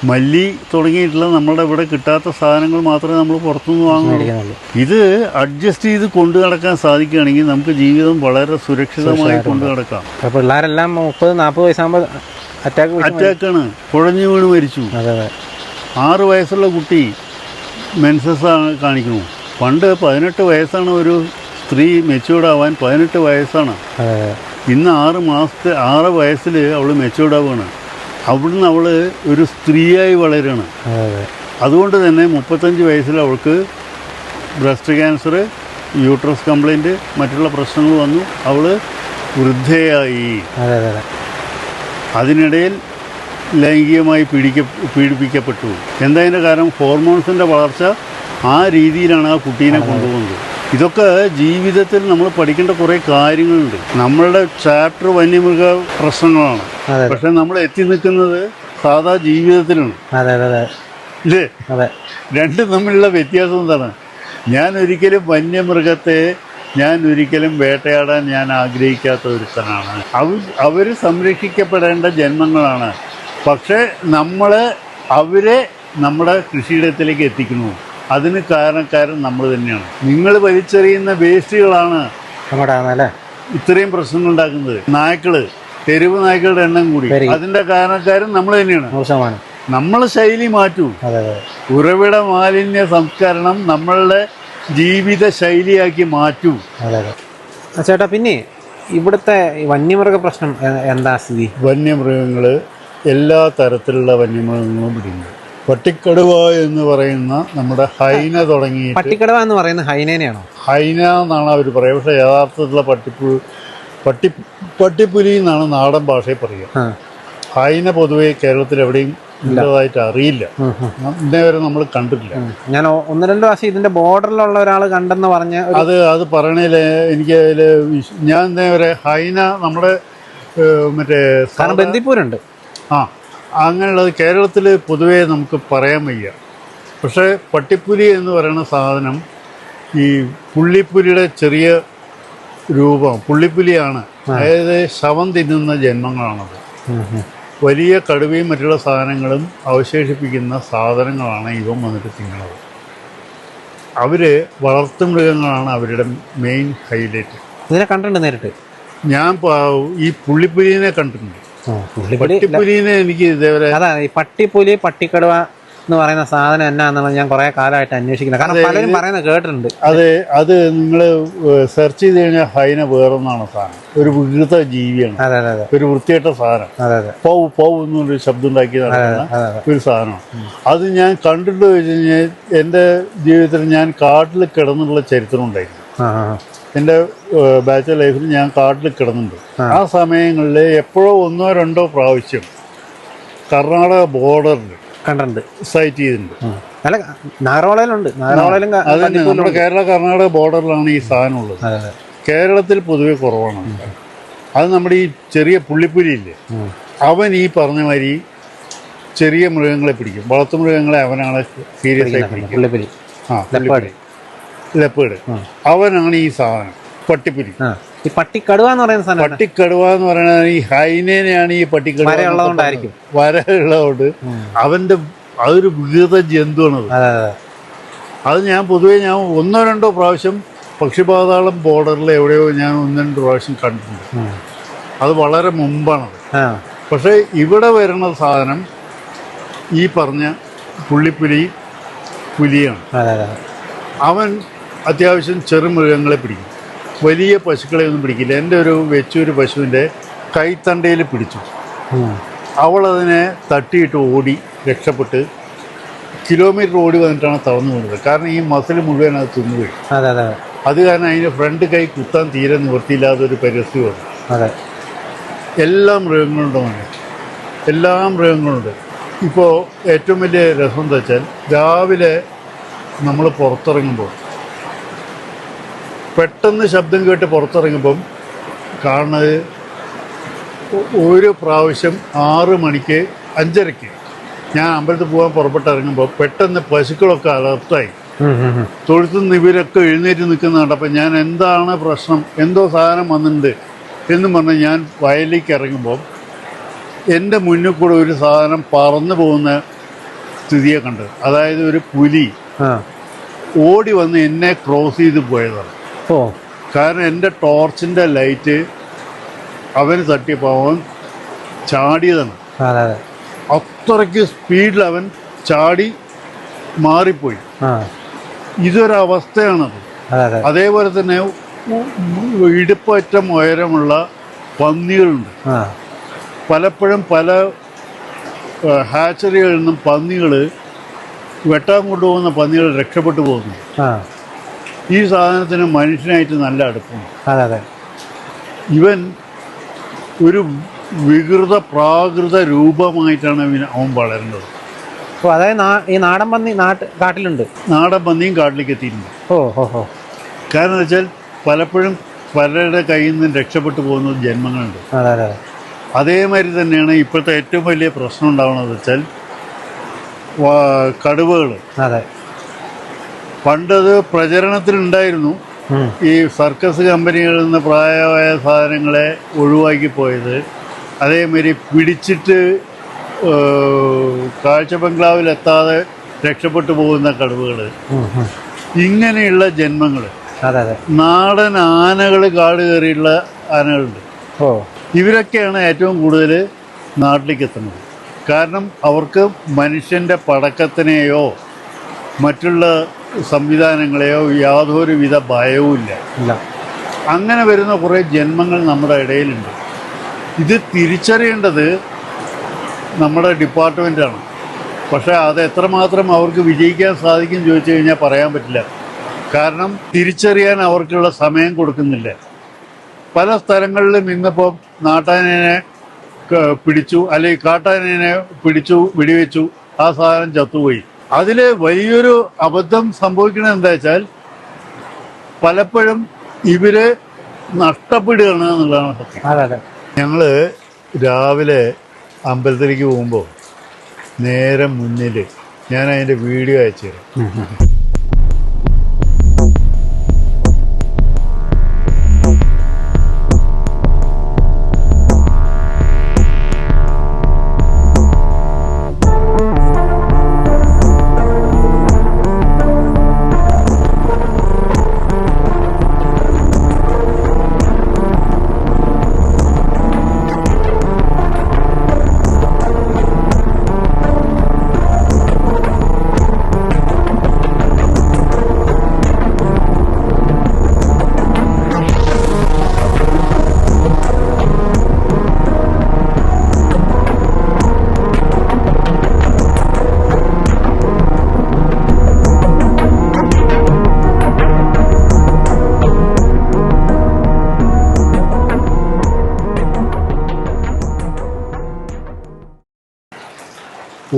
മല്ലി തുടങ്ങിയിട്ടുള്ള നമ്മുടെ ഇവിടെ കിട്ടാത്ത സാധനങ്ങൾ മാത്രമേ നമ്മൾ പുറത്തുനിന്ന് വാങ്ങുന്നുള്ളൂ. ഇത് അഡ്ജസ്റ്റ് ചെയ്ത് കൊണ്ടു നടക്കാൻ സാധിക്കുകയാണെങ്കിൽ നമുക്ക് ജീവിതം വളരെ സുരക്ഷിതമായി കൊണ്ടു നടക്കാം. പിള്ളേരെല്ലാം 30-40 വയസ്സാകുമ്പോൾ അറ്റാക്കാണ്, കുഴഞ്ഞു വീണ് മരിച്ചു. 6 വയസ്സുള്ള കുട്ടി മെൻസസ് കാണിക്കുന്നു. പണ്ട് 18 വയസ്സാണ് ഒരു സ്ത്രീ മെച്യൂർഡ് ആവാൻ. 18 വയസ്സാണ്. ഇന്ന് 6 വയസ്സിൽ അവൾ മെച്യൂർഡ് ആവുകയാണ്. അവിടുന്ന് അവൾ ഒരു സ്ത്രീയായി വളരുകയാണ്. അതുകൊണ്ട് തന്നെ 35 വയസ്സിൽ അവൾക്ക് ബ്രസ്റ്റ് ക്യാൻസർ, യൂട്രസ് കംപ്ലൈൻറ്റ്, മറ്റുള്ള പ്രശ്നങ്ങൾ വന്നു. അവൾ വൃദ്ധയായി. അതിനിടയിൽ ലൈംഗികമായി പീഡിപ്പിക്കപ്പെട്ടു. എന്തായതിൻ്റെ കാരണം? ഹോർമോൺസിൻ്റെ വളർച്ച ആ രീതിയിലാണ് ആ കുട്ടീനെ കൊണ്ടുപോകുന്നത്. ഇതൊക്കെ ജീവിതത്തിൽ നമ്മൾ പഠിക്കേണ്ട കുറേ കാര്യങ്ങളുണ്ട്. നമ്മളുടെ ചാപ്റ്റർ വന്യമൃഗ പ്രശ്നങ്ങളാണ്. പക്ഷെ നമ്മൾ എത്തി നിൽക്കുന്നത് സാധാ ജീവിതത്തിലാണ്. രണ്ടും തമ്മിലുള്ള വ്യത്യാസം എന്താണ്? ഞാൻ ഒരിക്കലും വന്യമൃഗത്തെ ഞാൻ ഒരിക്കലും വേട്ടയാടാൻ ഞാൻ ആഗ്രഹിക്കാത്ത ഒരുത്തനാണ്. അവർ സംരക്ഷിക്കപ്പെടേണ്ട ജന്മങ്ങളാണ്. പക്ഷേ അവരെ നമ്മുടെ കൃഷിയിടത്തിലേക്ക് എത്തിക്കുന്നു. അതിന് കാരണക്കാരൻ നമ്മൾ തന്നെയാണ്. നിങ്ങൾ വലിച്ചെറിയുന്ന വേസ്റ്റുകളാണ് ഇത്രയും പ്രശ്നങ്ങൾ ഉണ്ടാക്കുന്നത്. തെരുവ് നായ്ക്കളുടെ എണ്ണം കൂടി. അതിന്റെ കാരണക്കാരൻ നമ്മൾ തന്നെയാണ്. നമ്മൾ ശൈലി മാറ്റൂ. ഉറവിട മാലിന്യ സംസ്കരണം നമ്മളുടെ ജീവിത ശൈലിയാക്കി മാറ്റൂ. ചേട്ടാ, പിന്നെ ഇവിടുത്തെ വന്യമൃഗ പ്രശ്നം എന്താ സ്ഥിതി? വന്യമൃഗങ്ങള് എല്ലാ തരത്തിലുള്ള വന്യമൃഗങ്ങളും പിടിക്കുന്നു. പട്ടിക്കടുവ എന്ന് പറയുന്ന നമ്മുടെ ഹൈന തുടങ്ങി. പട്ടിക്കടുവ എന്ന് പറയുന്നത് ഹൈനേനെയാണോ? ഹൈന എന്നാണ് അവർ പറയുക. പക്ഷെ യഥാർത്ഥത്തിലുള്ള പട്ടിപ്പുലി എന്നാണ് നാടൻ ഭാഷയിൽ പറയുക. ഹൈന പൊതുവെ കേരളത്തിൽ എവിടെയും ഉള്ളതായിട്ട് അറിയില്ല. ഇന്നേ വരെ നമ്മൾ കണ്ടിട്ടില്ല. ഞാൻ 1-2 പ്രാവശ്യം ഇതിന്റെ ബോർഡറിലുള്ള ഒരാൾ കണ്ടെന്ന് പറഞ്ഞ അത് പറയണേല് എനിക്ക് ഞാൻ ഇന്നേ വരെ ഹൈന നമ്മുടെ മറ്റേ ബന്ദിപ്പൂരുണ്ട്. അങ്ങനെയുള്ളത് കേരളത്തിൽ പൊതുവേ നമുക്ക് പറയാൻ വയ്യ. പക്ഷേ പട്ടിപ്പുലി എന്ന് പറയുന്ന സാധനം ഈ പുള്ളിപ്പുലിയുടെ ചെറിയ രൂപം പുള്ളിപ്പുലിയാണ്. അതായത് ശവം തിന്നുന്ന ജന്മങ്ങളാണത്. വലിയ കടുവയും മറ്റുള്ള സാധനങ്ങളും അവശേഷിപ്പിക്കുന്ന സാധനങ്ങളാണ് ഇവൻ വന്നിട്ട് തിന്നുന്നത്. അവർ വളർത്തുമൃഗങ്ങളാണ് അവരുടെ മെയിൻ ഹൈലൈറ്റ്. ഇതിനെ കണ്ടിട്ടുണ്ട് നേരിട്ട്. ഞാൻ ഈ പുള്ളിപ്പുലിനെ കണ്ടിട്ടുണ്ട്. പട്ടിപ്പുലിനെ എനിക്ക് ഇതേവരെ ഈ പട്ടിപ്പുലി പട്ടിക്കടുവ എന്ന് പറയുന്ന സാധനം എന്നാന്നുള്ളത് ഞാൻ കുറെ കാലമായിട്ട് അന്വേഷിക്കുന്നത്. കാരണം പലരും പറയുന്നത് കേട്ടിട്ടുണ്ട്. അത് നിങ്ങൾ സെർച്ച് ചെയ്ത് കഴിഞ്ഞാൽ ഹൈന വേറൊന്നാണ് സാധനം. ഒരു വികൃത ജീവിയാണ്. ഒരു വൃത്തികെട്ട സാധനം. പൗ എന്നൊരു ശബ്ദം ഉണ്ടാക്കി നടക്കുന്ന ഒരു സാധനം. അത് ഞാൻ കണ്ടിട്ട് വെച്ച് കഴിഞ്ഞാൽ എൻ്റെ ജീവിതത്തിൽ ഞാൻ കാട്ടിൽ കിടന്നുള്ള ചരിത്രം ഉണ്ടായിരുന്നു. എൻ്റെ ബാച്ചലർ ലൈഫിൽ ഞാൻ കാട്ടിൽ കിടന്നിട്ടുണ്ട്. ആ സമയങ്ങളിൽ എപ്പോഴോ 1-2 പ്രാവശ്യം കർണാടക ബോർഡറിൽ കണ്ടിട്ടുണ്ട്, സൈറ്റ് ചെയ്തിട്ടുണ്ട്. അത് നമ്മുടെ കേരള കർണാടക ബോർഡറിലാണ് ഈ സാധനം ഉള്ളത്. കേരളത്തിൽ പൊതുവെ കുറവാണ്. അത് നമ്മുടെ ഈ ചെറിയ പുള്ളിപ്പുലി ഇല്ലേ, അവൻ ഈ പറഞ്ഞ മാതിരി ചെറിയ മൃഗങ്ങളെ പിടിക്കും. വളർത്തുമൃഗങ്ങളെ അവനാണ് സീരിയസ് ആയി പിടിക്കും. ലെപ്പേഡ് അവനാണ് ഈ സാധനം പട്ടിപ്പുലി. ഈ പട്ടിക്കടുവ എന്ന് പറയുന്ന സാധനം, പട്ടിക്കടുവ എന്ന് പറയുന്നത് ഈ ഹൈനേനെയാണ് ഈ പട്ടിക്കടുവ ഉള്ളതുകൊണ്ട് അതൊരു വികൃത ജന്തുവാണത്. അത് ഞാൻ പൊതുവെ 1-2 പ്രാവശ്യം പക്ഷിപാതാളം ബോർഡറിൽ എവിടെയോ ഞാൻ 1-2 പ്രാവശ്യം കണ്ടിട്ടുണ്ട്. അത് വളരെ മുമ്പാണത്. പക്ഷെ ഇവിടെ വരുന്ന സാധനം ഈ പറഞ്ഞ പുലിയാണ്. അവൻ അത്യാവശ്യം ചെറുമൃഗങ്ങളെ പിടിക്കും. വലിയ പശുക്കളെ ഒന്നും പിടിക്കില്ല. എൻ്റെ ഒരു വെച്ചൊരു പശുവിൻ്റെ കൈത്തണ്ടയിൽ പിടിച്ചു. അവളതിനെ തട്ടിയിട്ട് ഓടി രക്ഷപ്പെട്ട് കിലോമീറ്റർ ഓടി വന്നിട്ടാണ് തളർന്നു പോകുന്നത്. കാരണം ഈ മസിൽ മുഴുവൻ അത് തിന്നുപോയി. അത് കാരണം അതിൻ്റെ ഫ്രണ്ട് കൈ കുത്താൻ തീരെ നിവൃത്തിയില്ലാത്ത ഒരു പരിസ്ഥിതി വന്നു. എല്ലാ മൃഗങ്ങളുണ്ട്. ഇപ്പോൾ ഏറ്റവും വലിയ രസം എന്താ വെച്ചാൽ, രാവിലെ നമ്മൾ പുറത്തിറങ്ങുമ്പോൾ പെട്ടെന്ന് ശബ്ദം കേട്ട് പുറത്തിറങ്ങുമ്പം കാണുന്നത് ഒരു പ്രാവശ്യം 6 മണിക്ക് 5:30 ഞാൻ അമ്പലത്തിൽ പോകാൻ പുറപ്പെട്ടിറങ്ങുമ്പോൾ പെട്ടെന്ന് പശുക്കളൊക്കെ അലർട്ടായി. തൊഴുത്തുനിന്ന് ഇവരൊക്കെ എഴുന്നേറ്റ് നിൽക്കുന്ന കണ്ടപ്പോൾ ഞാൻ എന്താണ് പ്രശ്നം, എന്തോ സാധനം വന്നിട്ടുണ്ട് എന്നും പറഞ്ഞ് ഞാൻ വയലിലേക്ക് ഇറങ്ങുമ്പോൾ എൻ്റെ മുന്നിൽ കൂടെ ഒരു സാധനം പറന്നു പോകുന്ന സ്ഥിതിയെ കണ്ടത്. അതായത് ഒരു പുലി ഓടി വന്ന് എന്നെ ക്രോസ് ചെയ്ത് പോയതാണ്. കാരണം എൻ്റെ ടോർച്ചിൻ്റെ ലൈറ്റ് അവന് തട്ടിയപ്പോൾ അവൻ ചാടിയതാണ്. അത്രയ്ക്ക് സ്പീഡിൽ അവൻ ചാടി മാറിപ്പോയി. ഇതൊരവസ്ഥയാണത്. അതേപോലെ തന്നെ ഇടുപ്പറ്റം ഉയരമുള്ള പന്നികളുണ്ട്. പലപ്പോഴും പല ഹാച്ചറികളിൽ നിന്നും പന്നികൾ വെട്ടാൻ കൊണ്ടുപോകുന്ന പന്നികൾ രക്ഷപ്പെട്ടു പോകുന്നു. ഈ സാധനത്തിന് മനുഷ്യനായിട്ട് നല്ല അടുപ്പമാണ്. ഇവൻ ഒരു വികൃത പ്രാകൃത രൂപമായിട്ടാണ് അവൻ വളരുന്നത്. അതായത് ഈ നാടൻ പന്നി കാട്ടിലുണ്ട്. നാടൻ പന്നിയും കാട്ടിലേക്ക് എത്തിയിട്ടുണ്ട്. കാരണം എന്ന് വെച്ചാൽ പലപ്പോഴും പലരുടെ കയ്യിൽ നിന്നും രക്ഷപ്പെട്ടു പോകുന്ന ജന്മങ്ങളുണ്ട്. അതേമാതിരി തന്നെയാണ് ഇപ്പോഴത്തെ ഏറ്റവും വലിയ പ്രശ്നം ഉണ്ടാവുന്നത് വെച്ചാൽ കടുവകൾ. പണ്ടത് പ്രചരണത്തിലുണ്ടായിരുന്നു. ഈ സർക്കസ് കമ്പനികളിൽ നിന്ന് പ്രായമായ സാധനങ്ങളെ ഒഴിവാക്കി പോയത്, അതേമാതിരി പിടിച്ചിട്ട് കാഴ്ച ബംഗ്ലാവിലെത്താതെ രക്ഷപ്പെട്ടു പോകുന്ന കടുവകൾ, ഇങ്ങനെയുള്ള ജന്മങ്ങൾ. നാടൻ ആനകൾ, കാട് കയറിയുള്ള ആനകളുണ്ട്. ഇവരൊക്കെയാണ് ഏറ്റവും കൂടുതൽ നാട്ടിലേക്ക് എത്തുന്നത്. കാരണം അവർക്ക് മനുഷ്യൻ്റെ പടക്കത്തിനെയോ മറ്റുള്ള സംവിധാനങ്ങളെയോ യാതൊരുവിധ ഭയവുമില്ല. അങ്ങനെ വരുന്ന കുറേ ജന്മങ്ങൾ നമ്മുടെ ഇടയിലുണ്ട്. ഇത് തിരിച്ചറിയേണ്ടത് നമ്മുടെ ഡിപ്പാർട്ട്മെൻറ്റാണ്. പക്ഷേ അത് എത്രമാത്രം അവർക്ക് വിജയിക്കാൻ സാധിക്കും ചോദിച്ചു കഴിഞ്ഞാൽ പറയാൻ പറ്റില്ല. കാരണം തിരിച്ചറിയാൻ അവർക്കുള്ള സമയം കൊടുക്കുന്നില്ല. പല സ്ഥലങ്ങളിലും ഇന്നിപ്പോൾ നാട്ടാനേനെ പിടിച്ചു, അല്ലെങ്കിൽ കാട്ടാനേനെ പിടിച്ചു, വെടിവെച്ചു, ആ സാധനം ചത്തുപോയി. അതിൽ വലിയൊരു അബദ്ധം സംഭവിക്കുന്നത് എന്താ വെച്ചാൽ പലപ്പോഴും ഇവര് നഷ്ടപ്പെടുകയാണ് എന്നുള്ളതാണ് സത്യം. ഞങ്ങൾ രാവിലെ അമ്പലത്തിലേക്ക് പോകുമ്പോൾ നേരെ മുന്നിൽ ഞാൻ അതിൻ്റെ വീഡിയോ അയച്ചു തരാം.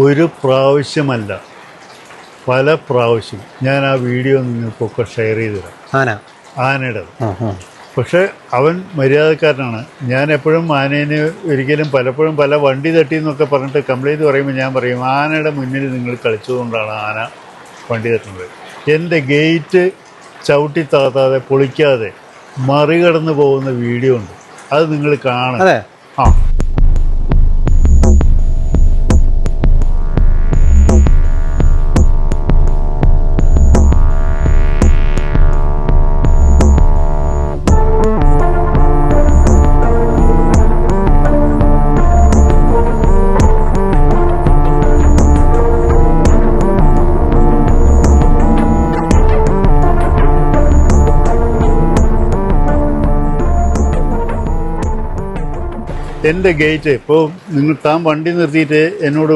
ഒരു പ്രാവശ്യമല്ല, പല പ്രാവശ്യം ഞാൻ ആ വീഡിയോ നിങ്ങൾക്കൊക്കെ ഷെയർ ചെയ്ത് തരാം. ആനയുടെ പക്ഷെ അവൻ മര്യാദക്കാരനാണ്. ഞാൻ എപ്പോഴും ആനേനെ ഒരിക്കലും പലപ്പോഴും പല വണ്ടി തട്ടി എന്നൊക്കെ പറഞ്ഞിട്ട് കംപ്ലൈൻറ്റ് പറയുമ്പോൾ ഞാൻ പറയും, ആനയുടെ മുന്നിൽ നിങ്ങൾ കളിച്ചതുകൊണ്ടാണ് ആന വണ്ടി തട്ടുന്നത്. എൻ്റെ ഗേറ്റ് ചവിട്ടി താത്താതെ പൊളിക്കാതെ മറികടന്ന് പോകുന്ന വീഡിയോ ഉണ്ട്, അത് നിങ്ങൾ കാണും. ആ എന്റെ ഗേറ്റ് ഇപ്പോൾ നിങ്ങൾ താൻ വണ്ടി നിർത്തിയിട്ട് എന്നോട്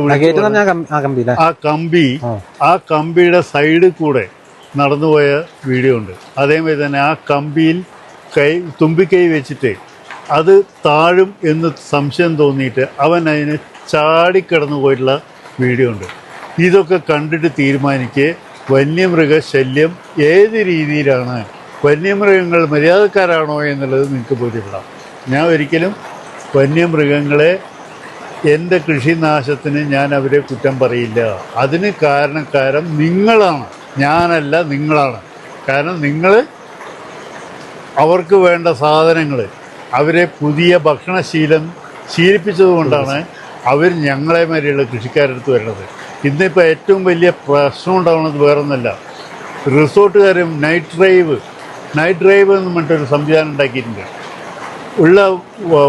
ആ കമ്പിയുടെ സൈഡിൽ കൂടെ നടന്നുപോയ വീഡിയോ ഉണ്ട്. അതേമാതിരി തന്നെ ആ കമ്പിയിൽ തുമ്പിക്കൈ വെച്ചിട്ട് അത് താഴും എന്ന് സംശയം തോന്നിയിട്ട് അവൻ അതിന് ചാടിക്കടന്നു പോയിട്ടുള്ള വീഡിയോ ഉണ്ട്. ഇതൊക്കെ കണ്ടിട്ട് തീരുമാനിക്ക് വന്യമൃഗ ശല്യം ഏത് രീതിയിലാണ്, വന്യമൃഗങ്ങൾ മര്യാദക്കാരാണോ എന്നുള്ളത് നിങ്ങൾക്ക് ബോധ്യപ്പെടാം. ഞാൻ ഒരിക്കലും വന്യമൃഗങ്ങളെ എൻ്റെ കൃഷിനാശത്തിന് ഞാൻ അവരെ കുറ്റം പറയില്ല. അതിന് കാരണക്കാരൻ നിങ്ങളാണ്, ഞാനല്ല, നിങ്ങളാണ്. കാരണം നിങ്ങൾ അവർക്ക് വേണ്ട സാധനങ്ങൾ, അവരെ പുതിയ ഭക്ഷണശീലം ശീലിപ്പിച്ചതുകൊണ്ടാണ് അവർ ഞങ്ങളെ മാതിരിയുള്ള കൃഷിക്കാരെടുത്ത് വരുന്നത്. ഇന്നിപ്പോൾ ഏറ്റവും വലിയ പ്രശ്നം ഉണ്ടാവുന്നത് വേറൊന്നുമല്ല, റിസോർട്ടുകാരും നൈറ്റ് ഡ്രൈവ് എന്ന് പറഞ്ഞിട്ടൊരു സംവിധാനം ഉണ്ടാക്കിയിട്ടുണ്ട്. ഉള്ള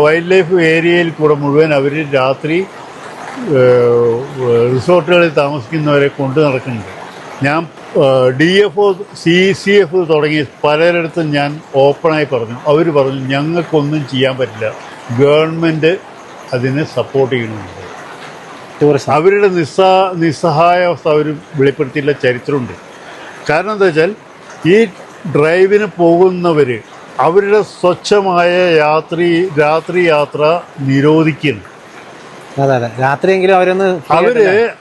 വൈൽഡ് ലൈഫ് ഏരിയയിൽ കൂടെ മുഴുവൻ അവർ രാത്രി റിസോർട്ടുകളിൽ താമസിക്കുന്നവരെ കൊണ്ടു നടക്കുന്നുണ്ട്. ഞാൻ DFO CF തുടങ്ങി പലരിടത്തും ഞാൻ ഓപ്പണായി പറഞ്ഞു. അവർ പറഞ്ഞു ഞങ്ങൾക്കൊന്നും ചെയ്യാൻ പറ്റില്ല, ഗവൺമെൻറ് അതിനെ സപ്പോർട്ട് ചെയ്യണമെന്നുണ്ട്. അവരുടെ നിസ്സഹായാവസ്ഥ അവർ വെളിപ്പെടുത്തിയുള്ള ചരിത്രമുണ്ട്. കാരണം എന്താ വെച്ചാൽ ഈ ഡ്രൈവിന് പോകുന്നവർ അവരുടെ സ്വച്ഛമായ രാത്രി യാത്ര നിരോധിക്കുന്നു.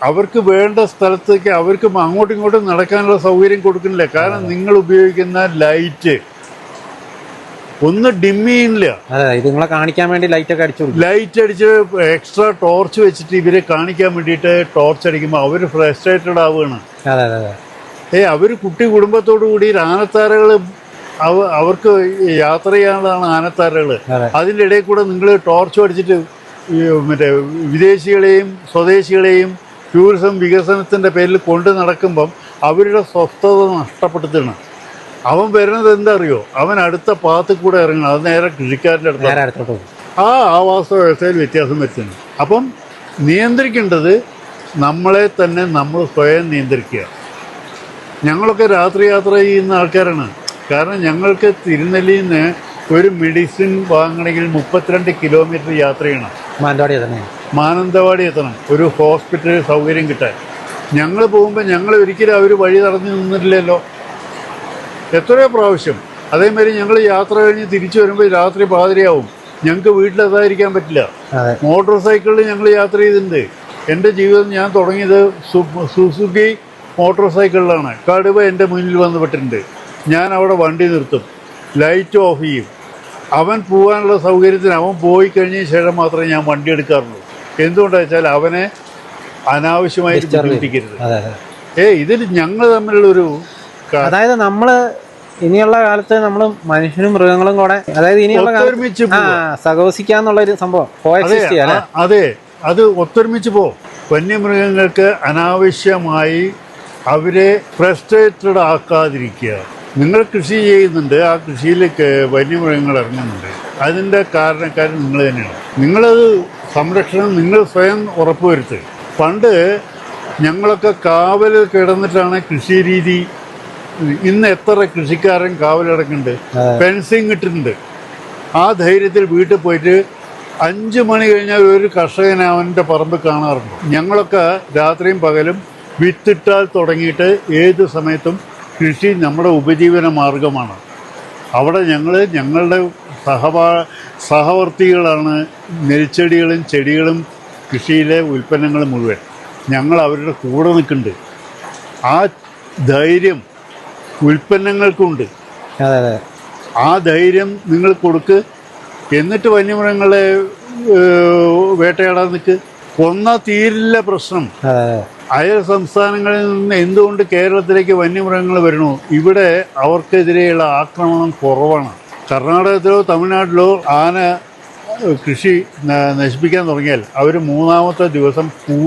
അവർക്ക് വേണ്ട സ്ഥലത്തേക്ക് അവർക്ക് അങ്ങോട്ടും ഇങ്ങോട്ടും നടക്കാനുള്ള സൗകര്യം കൊടുക്കുന്നില്ല. കാരണം നിങ്ങൾ ഉപയോഗിക്കുന്ന ലൈറ്റ് ഒന്ന് ഡിമ്മിയില്ല. നിങ്ങളെ കാണിക്കാൻ വേണ്ടി ലൈറ്റ് അടിച്ച് എക്സ്ട്രാ ടോർച്ച് വെച്ചിട്ട് ഇവരെ കാണിക്കാൻ വേണ്ടിയിട്ട് ടോർച്ച് അടിക്കുമ്പോൾ അവർ ഫ്രസ്ട്രേറ്റഡ് ആവുകയാണ്. അവർ കുട്ടി കുടുംബത്തോടു കൂടി ആനത്താരകൾ അവർക്ക് യാത്ര ചെയ്യാനുള്ളതാണ് ആനത്താരകൾ. അതിൻ്റെ ഇടയിൽ കൂടെ നിങ്ങൾ ടോർച്ച് അടിച്ചിട്ട് മറ്റേ വിദേശികളെയും സ്വദേശികളെയും ടൂറിസം വികസനത്തിൻ്റെ പേരിൽ കൊണ്ട് നടക്കുമ്പം അവരുടെ സ്വസ്ഥത നഷ്ടപ്പെടുത്തണം. അവൻ വരുന്നത് എന്താ അറിയോ, അവൻ അടുത്ത പാത്തിൽ കൂടെ ഇറങ്ങണം. അത് നേരെ കൃഷിക്കാരൻ്റെ അടുത്ത് ആ ആവാസ വ്യവസ്ഥയിൽ വ്യത്യാസം വരുത്തുന്നു. അപ്പം നിയന്ത്രിക്കേണ്ടത് നമ്മളെ തന്നെ നമ്മൾ സ്വയം നിയന്ത്രിക്കുക. ഞങ്ങളൊക്കെ രാത്രി യാത്ര ചെയ്യുന്ന ആൾക്കാരാണ്. കാരണം ഞങ്ങൾക്ക് തിരുനെല്ലിയിൽ നിന്ന് ഒരു മെഡിസിൻ വാങ്ങണമെങ്കിൽ 32 കിലോമീറ്റർ യാത്ര ചെയ്യണം. മാനന്തവാടി എത്തണം ഒരു ഹോസ്പിറ്റൽ സൗകര്യം കിട്ടാൻ. ഞങ്ങൾ പോകുമ്പോൾ ഞങ്ങൾ ഒരിക്കലും അവർ വഴി തടഞ്ഞു നിന്നിട്ടില്ലല്ലോ, എത്രയോ പ്രാവശ്യം. അതേമാതിരി ഞങ്ങൾ യാത്ര കഴിഞ്ഞ് തിരിച്ചു വരുമ്പോൾ രാത്രി പാതിരയാവും. ഞങ്ങൾക്ക് വീട്ടിലെത്താതിരിക്കാൻ പറ്റില്ല. മോട്ടോർ സൈക്കിളിൽ ഞങ്ങൾ യാത്ര ചെയ്തിട്ടുണ്ട്. എൻ്റെ ജീവിതം ഞാൻ തുടങ്ങിയത് സുസുക്കി മോട്ടോർ സൈക്കിളിലാണ്. കടുവ എൻ്റെ മുന്നിൽ വന്ന് പെട്ടിട്ടുണ്ട്. ഞാൻ അവിടെ വണ്ടി നിർത്തും, ലൈറ്റ് ഓഫ് ചെയ്യും. അവൻ പോകാനുള്ള സൗകര്യത്തിന് അവൻ പോയി കഴിഞ്ഞതിന് ശേഷം മാത്രമേ ഞാൻ വണ്ടി എടുക്കാറുള്ളൂ. എന്തുകൊണ്ടാണെന്ന് വെച്ചാൽ അവനെ അനാവശ്യമായി ബുദ്ധിമുട്ടിക്കരുത്. ഇതിൽ ഞങ്ങൾ തമ്മിലുള്ളൊരു, അതായത് നമ്മള് ഇനിയുള്ള കാലത്ത് നമ്മൾ മനുഷ്യനും മൃഗങ്ങളും കൂടെ, അതായത് ഇനിയുള്ള ഒരുമിച്ച് സഹവസിക്കാന്നുള്ള ഒരു സംഭവം. അതെ, അത് ഒത്തൊരുമിച്ച് വന്യമൃഗങ്ങൾക്ക് അനാവശ്യമായി അവരെ ഫ്രസ്ട്രേറ്റഡ് ആക്കാതിരിക്കുക. നിങ്ങൾ കൃഷി ചെയ്യുന്നുണ്ട്, ആ കൃഷിയിലേക്ക് വന്യമൃഗങ്ങൾ ഇറങ്ങുന്നുണ്ട്. അതിൻ്റെ കാരണക്കാരൻ നിങ്ങൾ തന്നെയാണ്. നിങ്ങളത് സംരക്ഷണം നിങ്ങൾ സ്വയം ഉറപ്പുവരുത്തുക. പണ്ട് ഞങ്ങളൊക്കെ കാവൽ കിടന്നിട്ടാണ് കൃഷി രീതി. ഇന്ന് എത്ര കൃഷിക്കാരൻ കാവലടക്കുന്നുണ്ട്, ഫെൻസിങ് ഇട്ടിട്ടുണ്ട്. ആ ധൈര്യത്തിൽ വീട്ടിൽ പോയിട്ട് 5 മണി കഴിഞ്ഞാൽ ഒരു കർഷകൻ അവൻ്റെ പറമ്പ് കാണാറുണ്ട്. ഞങ്ങളൊക്കെ രാത്രിയും പകലും വിത്തിട്ടാൽ തുടങ്ങിയിട്ട് ഏത് സമയത്തും കൃഷി നമ്മുടെ ഉപജീവന മാർഗമാണ്. അവിടെ ഞങ്ങളുടെ സഹവർത്തികളാണ് നെൽച്ചെടികളും ചെടികളും കൃഷിയിലെ ഉൽപ്പന്നങ്ങൾ മുഴുവൻ. ഞങ്ങൾ അവരുടെ കൂടെ നിൽക്കുന്നുണ്ട്. ആ ധൈര്യം ഉൽപ്പന്നങ്ങൾക്കുണ്ട്. ആ ധൈര്യം നിങ്ങൾ കൊടുക്ക്. എന്നിട്ട് വന്യമൃഗങ്ങളെ വേട്ടയാടാൻ നിൽക്ക്. കൊന്നാൽ തീരില്ല പ്രശ്നം. അയൽ സംസ്ഥാനങ്ങളിൽ നിന്ന് എന്തുകൊണ്ട് കേരളത്തിലേക്ക് വന്യമൃഗങ്ങൾ വരണു? ഇവിടെ അവർക്കെതിരെയുള്ള ആക്രമണം കുറവാണ്. കർണാടകത്തിലോ തമിഴ്നാട്ടിലോ ആന കൃഷി നശിപ്പിക്കാൻ തുടങ്ങിയാൽ അവർ 3-ാമത്തെ ദിവസം പൂ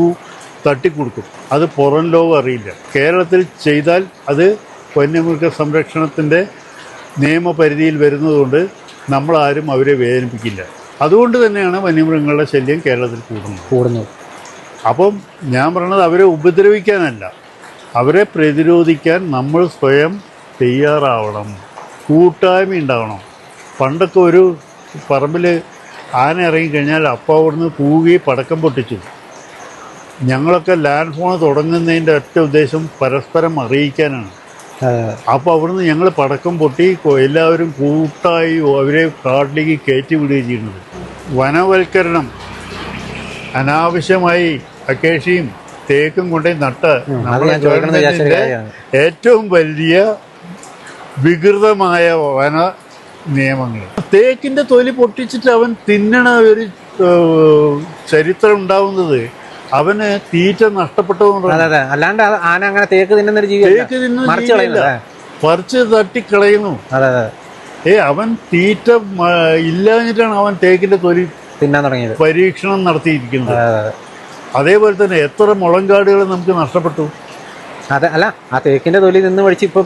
തട്ടിക്കൊടുക്കും. അത് പുറം ലോകം അറിയില്ല. കേരളത്തിൽ ചെയ്താൽ അത് വന്യമൃഗ സംരക്ഷണത്തിൻ്റെ നിയമപരിധിയിൽ വരുന്നതുകൊണ്ട് നമ്മളാരും അവരെ വേദനിപ്പിക്കില്ല. അതുകൊണ്ട് തന്നെയാണ് വന്യമൃഗങ്ങളുടെ ശല്യം കേരളത്തിൽ കൂടുന്നത്. അപ്പം ഞാൻ പറയണത് അവരെ ഉപദ്രവിക്കാനല്ല, അവരെ പ്രതിരോധിക്കാൻ നമ്മൾ സ്വയം തയ്യാറാവണം. കൂട്ടായ്മ ഉണ്ടാവണം. പണ്ടൊക്കെ ഒരു പറമ്പിൽ ആന ഇറങ്ങിക്കഴിഞ്ഞാൽ അപ്പം അവിടുന്ന് കൂകി പടക്കം പൊട്ടിച്ചു. ഞങ്ങളൊക്കെ ലാൻഡ് ഫോൺ തുടങ്ങുന്നതിൻ്റെ ഒറ്റ ഉദ്ദേശം പരസ്പരം അറിയിക്കാനാണ്. അപ്പോൾ അവിടുന്ന് ഞങ്ങൾ പടക്കം പൊട്ടി എല്ലാവരും കൂട്ടായി അവരെ കാട്ടിലേക്ക് കയറ്റി വിടുകയും ചെയ്യുന്നത്. വനവൽക്കരണം അനാവശ്യമായി അക്കേഷ്യയും തേക്കും കൊണ്ടേ നട്ട് നമ്മുടെ ഗവൺമെന്റിന്റെ ഏറ്റവും വലിയ വികൃതമായ വന നിയമങ്ങൾ. തേക്കിന്റെ തൊലി പൊട്ടിച്ചിട്ട് അവൻ തിന്നണ ഒരു ചരിത്രം ഉണ്ടാവുന്നത് അവന് തീറ്റ നഷ്ടപ്പെട്ടതുകൊണ്ടാണ്. അല്ലാണ്ട് ആന അങ്ങനെ തേക്ക് തിന്നുന്നില്ല, പറിച്ച് തട്ടിക്കളയുന്നു. അവൻ തീറ്റ ഇല്ലാഞ്ഞിട്ടാണ് അവൻ തേക്കിന്റെ തൊലി തിന്നാൻ തുടങ്ങിയത്, പരീക്ഷണം നടത്തിയിരിക്കുന്നത്. അതേപോലെ തന്നെ എത്ര മുളങ്കാടുകൾ നമുക്ക് നഷ്ടപ്പെട്ടു. അതെ, അല്ല ആ തേക്കിന്റെ തൊലി നിന്ന് പഠിച്ച് ഇപ്പൊ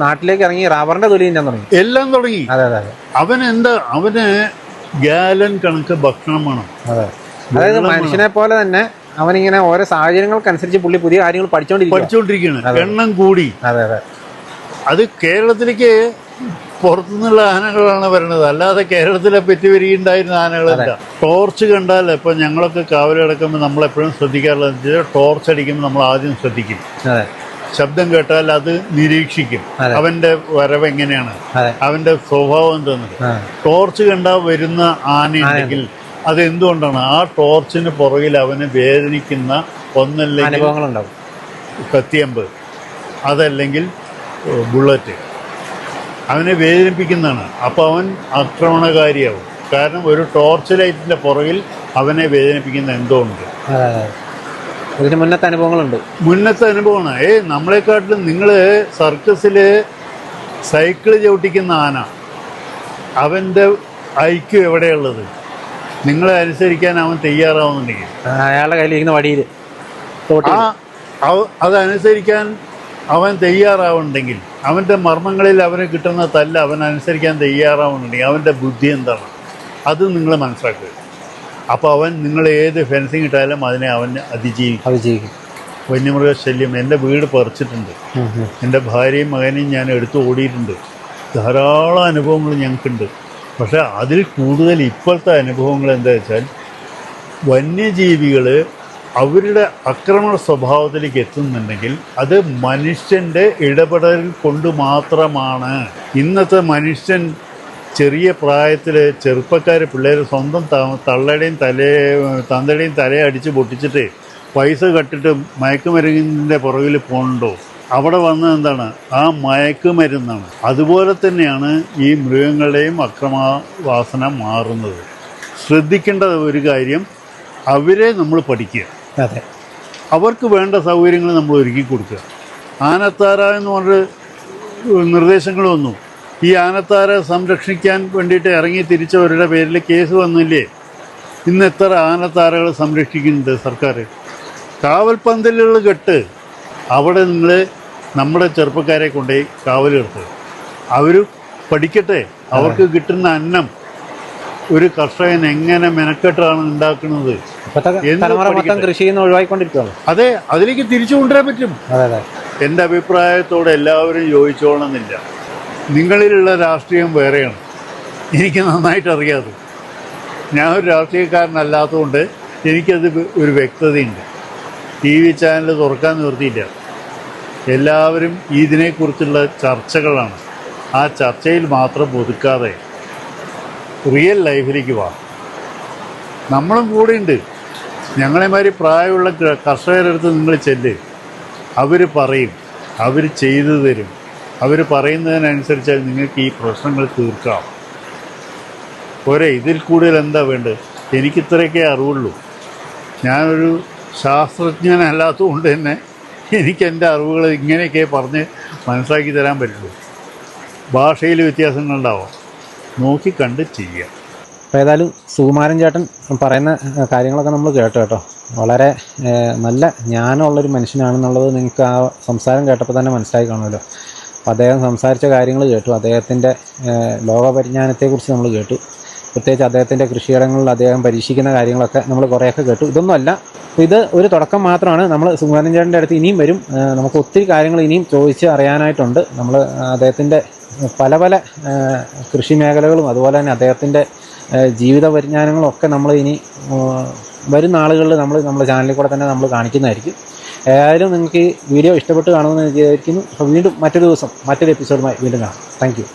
നാട്ടിലേക്ക് ഇറങ്ങി റബ്ബറിന്റെ തൊലി തിന്നാൻ തുടങ്ങി, എല്ലാം തുടങ്ങി. അവന് ഗാലൻ കണക്ക് ഭക്ഷണം വേണം. അതായത് മനുഷ്യനെ പോലെ തന്നെ അവനിങ്ങനെ ഓരോ സാഹചര്യങ്ങൾക്കനുസരിച്ച് പുള്ളി പുതിയ കാര്യങ്ങൾ പഠിച്ചുകൊണ്ടിരിക്കുകയാണ്. എണ്ണം കൂടി. അത് കേരളത്തിലേക്ക് പുറത്തുനിന്നുള്ള ആനകളാണ് വരുന്നത്, അല്ലാതെ കേരളത്തിലെ പെറ്റുവരികയുണ്ടായിരുന്ന ആനകളല്ല. ടോർച്ച് കണ്ടാൽ ഇപ്പം ഞങ്ങളൊക്കെ കാവലടക്കുമ്പോൾ നമ്മളെപ്പോഴും ശ്രദ്ധിക്കാറുള്ളത് ടോർച്ച് അടിക്കുമ്പോൾ നമ്മൾ ആദ്യം ശ്രദ്ധിക്കും. ശബ്ദം കേട്ടാൽ അത് നിരീക്ഷിക്കും, അവന്റെ വരവ് എങ്ങനെയാണ്, അവന്റെ സ്വഭാവം എന്താണെന്ന്. ടോർച്ച് കണ്ടാൽ വരുന്ന ആനയുണ്ടെങ്കിൽ അതെന്തുകൊണ്ടാണ്? ആ ടോർച്ചിന് പുറകിൽ അവന് വേദനിക്കുന്ന ഒന്നല്ലെങ്കിൽ കത്തിയമ്പ്, അതല്ലെങ്കിൽ ബുള്ളറ്റ് അവനെ വേദനിപ്പിക്കുന്നതാണ്. അപ്പോൾ അവൻ ആക്രമണകാരിയാവും. കാരണം ഒരു ടോർച്ച് ലൈറ്റിന്റെ പുറകിൽ അവനെ വേദനിപ്പിക്കുന്ന എന്തോ ഉണ്ട്. മുന്നത്തെ അനുഭവങ്ങളുണ്ട്. നമ്മളെക്കാട്ടിലും നിങ്ങൾ സർക്കസിൽ സൈക്കിള് ചവിട്ടിക്കുന്ന ആന, അവൻ്റെ ഐക്യം എവിടെയുള്ളത്? നിങ്ങളെ അനുസരിക്കാൻ അവൻ തയ്യാറാവുന്നുണ്ടെങ്കിൽ, അയാളുടെ കയ്യിലിരിക്കുന്ന വടിയിൽ അതനുസരിക്കാൻ അവൻ തയ്യാറാവുന്നുണ്ടെങ്കിൽ, അവൻ്റെ മർമ്മങ്ങളിൽ അവന് കിട്ടുന്ന തല്ല് അവൻ അനുസരിക്കാൻ തയ്യാറാവുന്നുണ്ടെങ്കിൽ അവൻ്റെ ബുദ്ധി എന്താണ്? അത് നിങ്ങൾ മനസ്സിലാക്കുക. അപ്പോൾ അവൻ നിങ്ങൾ ഏത് ഫെൻസിങ് ഇട്ടാലും അതിനെ അവൻ അതിജീവിക്കും. വന്യമൃഗശല്യം എൻ്റെ വീട് പറിച്ചിട്ടുണ്ട്, എൻ്റെ ഭാര്യയും മകനെയും ഞാൻ എടുത്ത് ഓടിയിട്ടുണ്ട്. ധാരാളം അനുഭവങ്ങൾ ഞങ്ങൾക്കുണ്ട്. പക്ഷേ അതിൽ കൂടുതൽ ഇപ്പോഴത്തെ അനുഭവങ്ങൾ എന്താ വെച്ചാൽ, വന്യജീവികൾ അവരുടെ ആക്രമണ സ്വഭാവത്തിലേക്ക് എത്തുന്നുണ്ടെങ്കിൽ അത് മനുഷ്യൻ്റെ ഇടപെടൽ കൊണ്ട് മാത്രമാണ്. ഇന്നത്തെ മനുഷ്യൻ ചെറിയ പ്രായത്തിൽ ചെറുപ്പക്കാർ പിള്ളേർ സ്വന്തം തന്തയുടെയും തലയെ അടിച്ച് പൊട്ടിച്ചിട്ട് പൈസ കട്ടിട്ട് മയക്കുമരുന്നിൻ്റെ പുറകിൽ പോകുന്നുണ്ടോ? അവിടെ വന്നത് എന്താണ്? ആ മയക്കുമരുന്നാണ്. അതുപോലെ തന്നെയാണ് ഈ മൃഗങ്ങളുടെയും അക്രമവാസന മാറുന്നത്. ശ്രദ്ധിക്കേണ്ട ഒരു കാര്യം, അവരെ നമ്മൾ പഠിക്കുക. അതെ, അവർക്ക് വേണ്ട സൗകര്യങ്ങൾ നമ്മൾ ഒരുക്കി കൊടുക്കുക. ആനത്താര എന്ന് പറഞ്ഞ നിർദ്ദേശങ്ങൾ വന്നു. ഈ ആനത്താര സംരക്ഷിക്കാൻ വേണ്ടിയിട്ട് ഇറങ്ങി തിരിച്ചവരുടെ പേരിൽ കേസ് വന്നില്ലേ? ഇന്ന് എത്ര ആനത്താരകൾ സംരക്ഷിക്കുന്നുണ്ട് സർക്കാർ? കാവൽപന്തലുകൾ കെട്ട് അവിടെ നിങ്ങൾ നമ്മുടെ ചെറുപ്പക്കാരെ കൊണ്ടുപോയി കാവലെടുത്ത് അവർ പഠിക്കട്ടെ. അവർക്ക് കിട്ടുന്ന അന്നം ഒരു കർഷകൻ എങ്ങനെ മെനക്കെട്ടാണ് ഉണ്ടാക്കുന്നത്, അതെ, അതിലേക്ക് തിരിച്ചു കൊണ്ടുവരാൻ പറ്റും. എൻ്റെ അഭിപ്രായത്തോടെ എല്ലാവരും യോജിച്ചോളണമെന്നില്ല. നിങ്ങളിലുള്ള രാഷ്ട്രീയം വേറെയാണ്, എനിക്ക് നന്നായിട്ട് അറിയാതെ. ഞാൻ ഒരു രാഷ്ട്രീയക്കാരനല്ലാത്തതുകൊണ്ട് എനിക്കത് ഒരു വ്യക്തതയുണ്ട്. TV ചാനൽ തുറക്കാൻ നിർത്തിയില്ല. എല്ലാവരും ഇതിനെക്കുറിച്ചുള്ള ചർച്ചകളാണ്. ആ ചർച്ചയിൽ മാത്രം ഒതുക്കാതെ റിയൽ ലൈഫിലേക്ക് വാ. നമ്മളും കൂടെയുണ്ട്. ഞങ്ങളെമാതിരി പ്രായമുള്ള കർഷകരടുത്ത് നിങ്ങൾ ചെല്ല്, അവർ പറയും, അവർ ചെയ്തു തരും. അവർ പറയുന്നതിനനുസരിച്ച് നിങ്ങൾക്ക് ഈ പ്രശ്നങ്ങൾ തീർക്കാം. പോരെ, ഇതിൽ കൂടുതൽ എന്താ വേണ്ടത്? എനിക്കിത്രയൊക്കെ അറിവുള്ളൂ. ഞാനൊരു ശാസ്ത്രജ്ഞനല്ലാത്തതുകൊണ്ട് തന്നെ എനിക്ക് എൻ്റെ അറിവുകൾ ഇങ്ങനെയൊക്കെ പറഞ്ഞ് മനസ്സിലാക്കി തരാൻ പറ്റുള്ളൂ. ഭാഷയിൽ വ്യത്യാസങ്ങളുണ്ടാവാം, നോക്കിക്കണ്ട് ചെയ്യുക. അപ്പോൾ ഏതായാലും സുകുമാരൻ ചേട്ടൻ പറയുന്ന കാര്യങ്ങളൊക്കെ നമ്മൾ കേട്ടോ കേട്ടോ. വളരെ നല്ല ജ്ഞാനമുള്ളൊരു മനുഷ്യനാണെന്നുള്ളത് നിങ്ങൾക്ക് ആ സംസാരം കേട്ടപ്പോൾ തന്നെ മനസ്സിലായി കാണുമല്ലോ. അപ്പോൾ അദ്ദേഹം സംസാരിച്ച കാര്യങ്ങൾ കേട്ടു, അദ്ദേഹത്തിൻ്റെ ലോകപരിജ്ഞാനത്തെക്കുറിച്ച് നമ്മൾ കേട്ടു. പ്രത്യേകിച്ച് അദ്ദേഹത്തിൻ്റെ കൃഷിയിടങ്ങളിൽ അദ്ദേഹം പരീക്ഷിക്കുന്ന കാര്യങ്ങളൊക്കെ നമ്മൾ കുറേയൊക്കെ കേട്ടു. ഇതൊന്നുമല്ല, അപ്പോൾ ഇത് ഒരു തുടക്കം മാത്രമാണ്. നമ്മൾ സുകുമാരൻ ചേട്ടൻ്റെ അടുത്ത് ഇനിയും വരും. നമുക്ക് ഒത്തിരി കാര്യങ്ങൾ ഇനിയും ചോദിച്ച് അറിയാനായിട്ടുണ്ട്. നമ്മൾ അദ്ദേഹത്തിൻ്റെ പല പല കൃഷി മേഖലകളും അതുപോലെ തന്നെ അദ്ദേഹത്തിൻ്റെ ജീവിത പരിജ്ഞാനങ്ങളും ഒക്കെ നമ്മൾ ഇനി വരുന്ന ആളുകളിൽ നമ്മുടെ ചാനലിൽ കൂടെ തന്നെ നമ്മൾ കാണിക്കുന്നതായിരിക്കും. ഏതായാലും നിങ്ങൾക്ക് ഈ വീഡിയോ ഇഷ്ടപ്പെട്ട് കാണുമെന്ന് വിചാരിക്കുന്നു. അപ്പോൾ വീണ്ടും മറ്റൊരു ദിവസം മറ്റൊരു എപ്പിസോഡുമായി വീണ്ടും കാണാം. Thank you.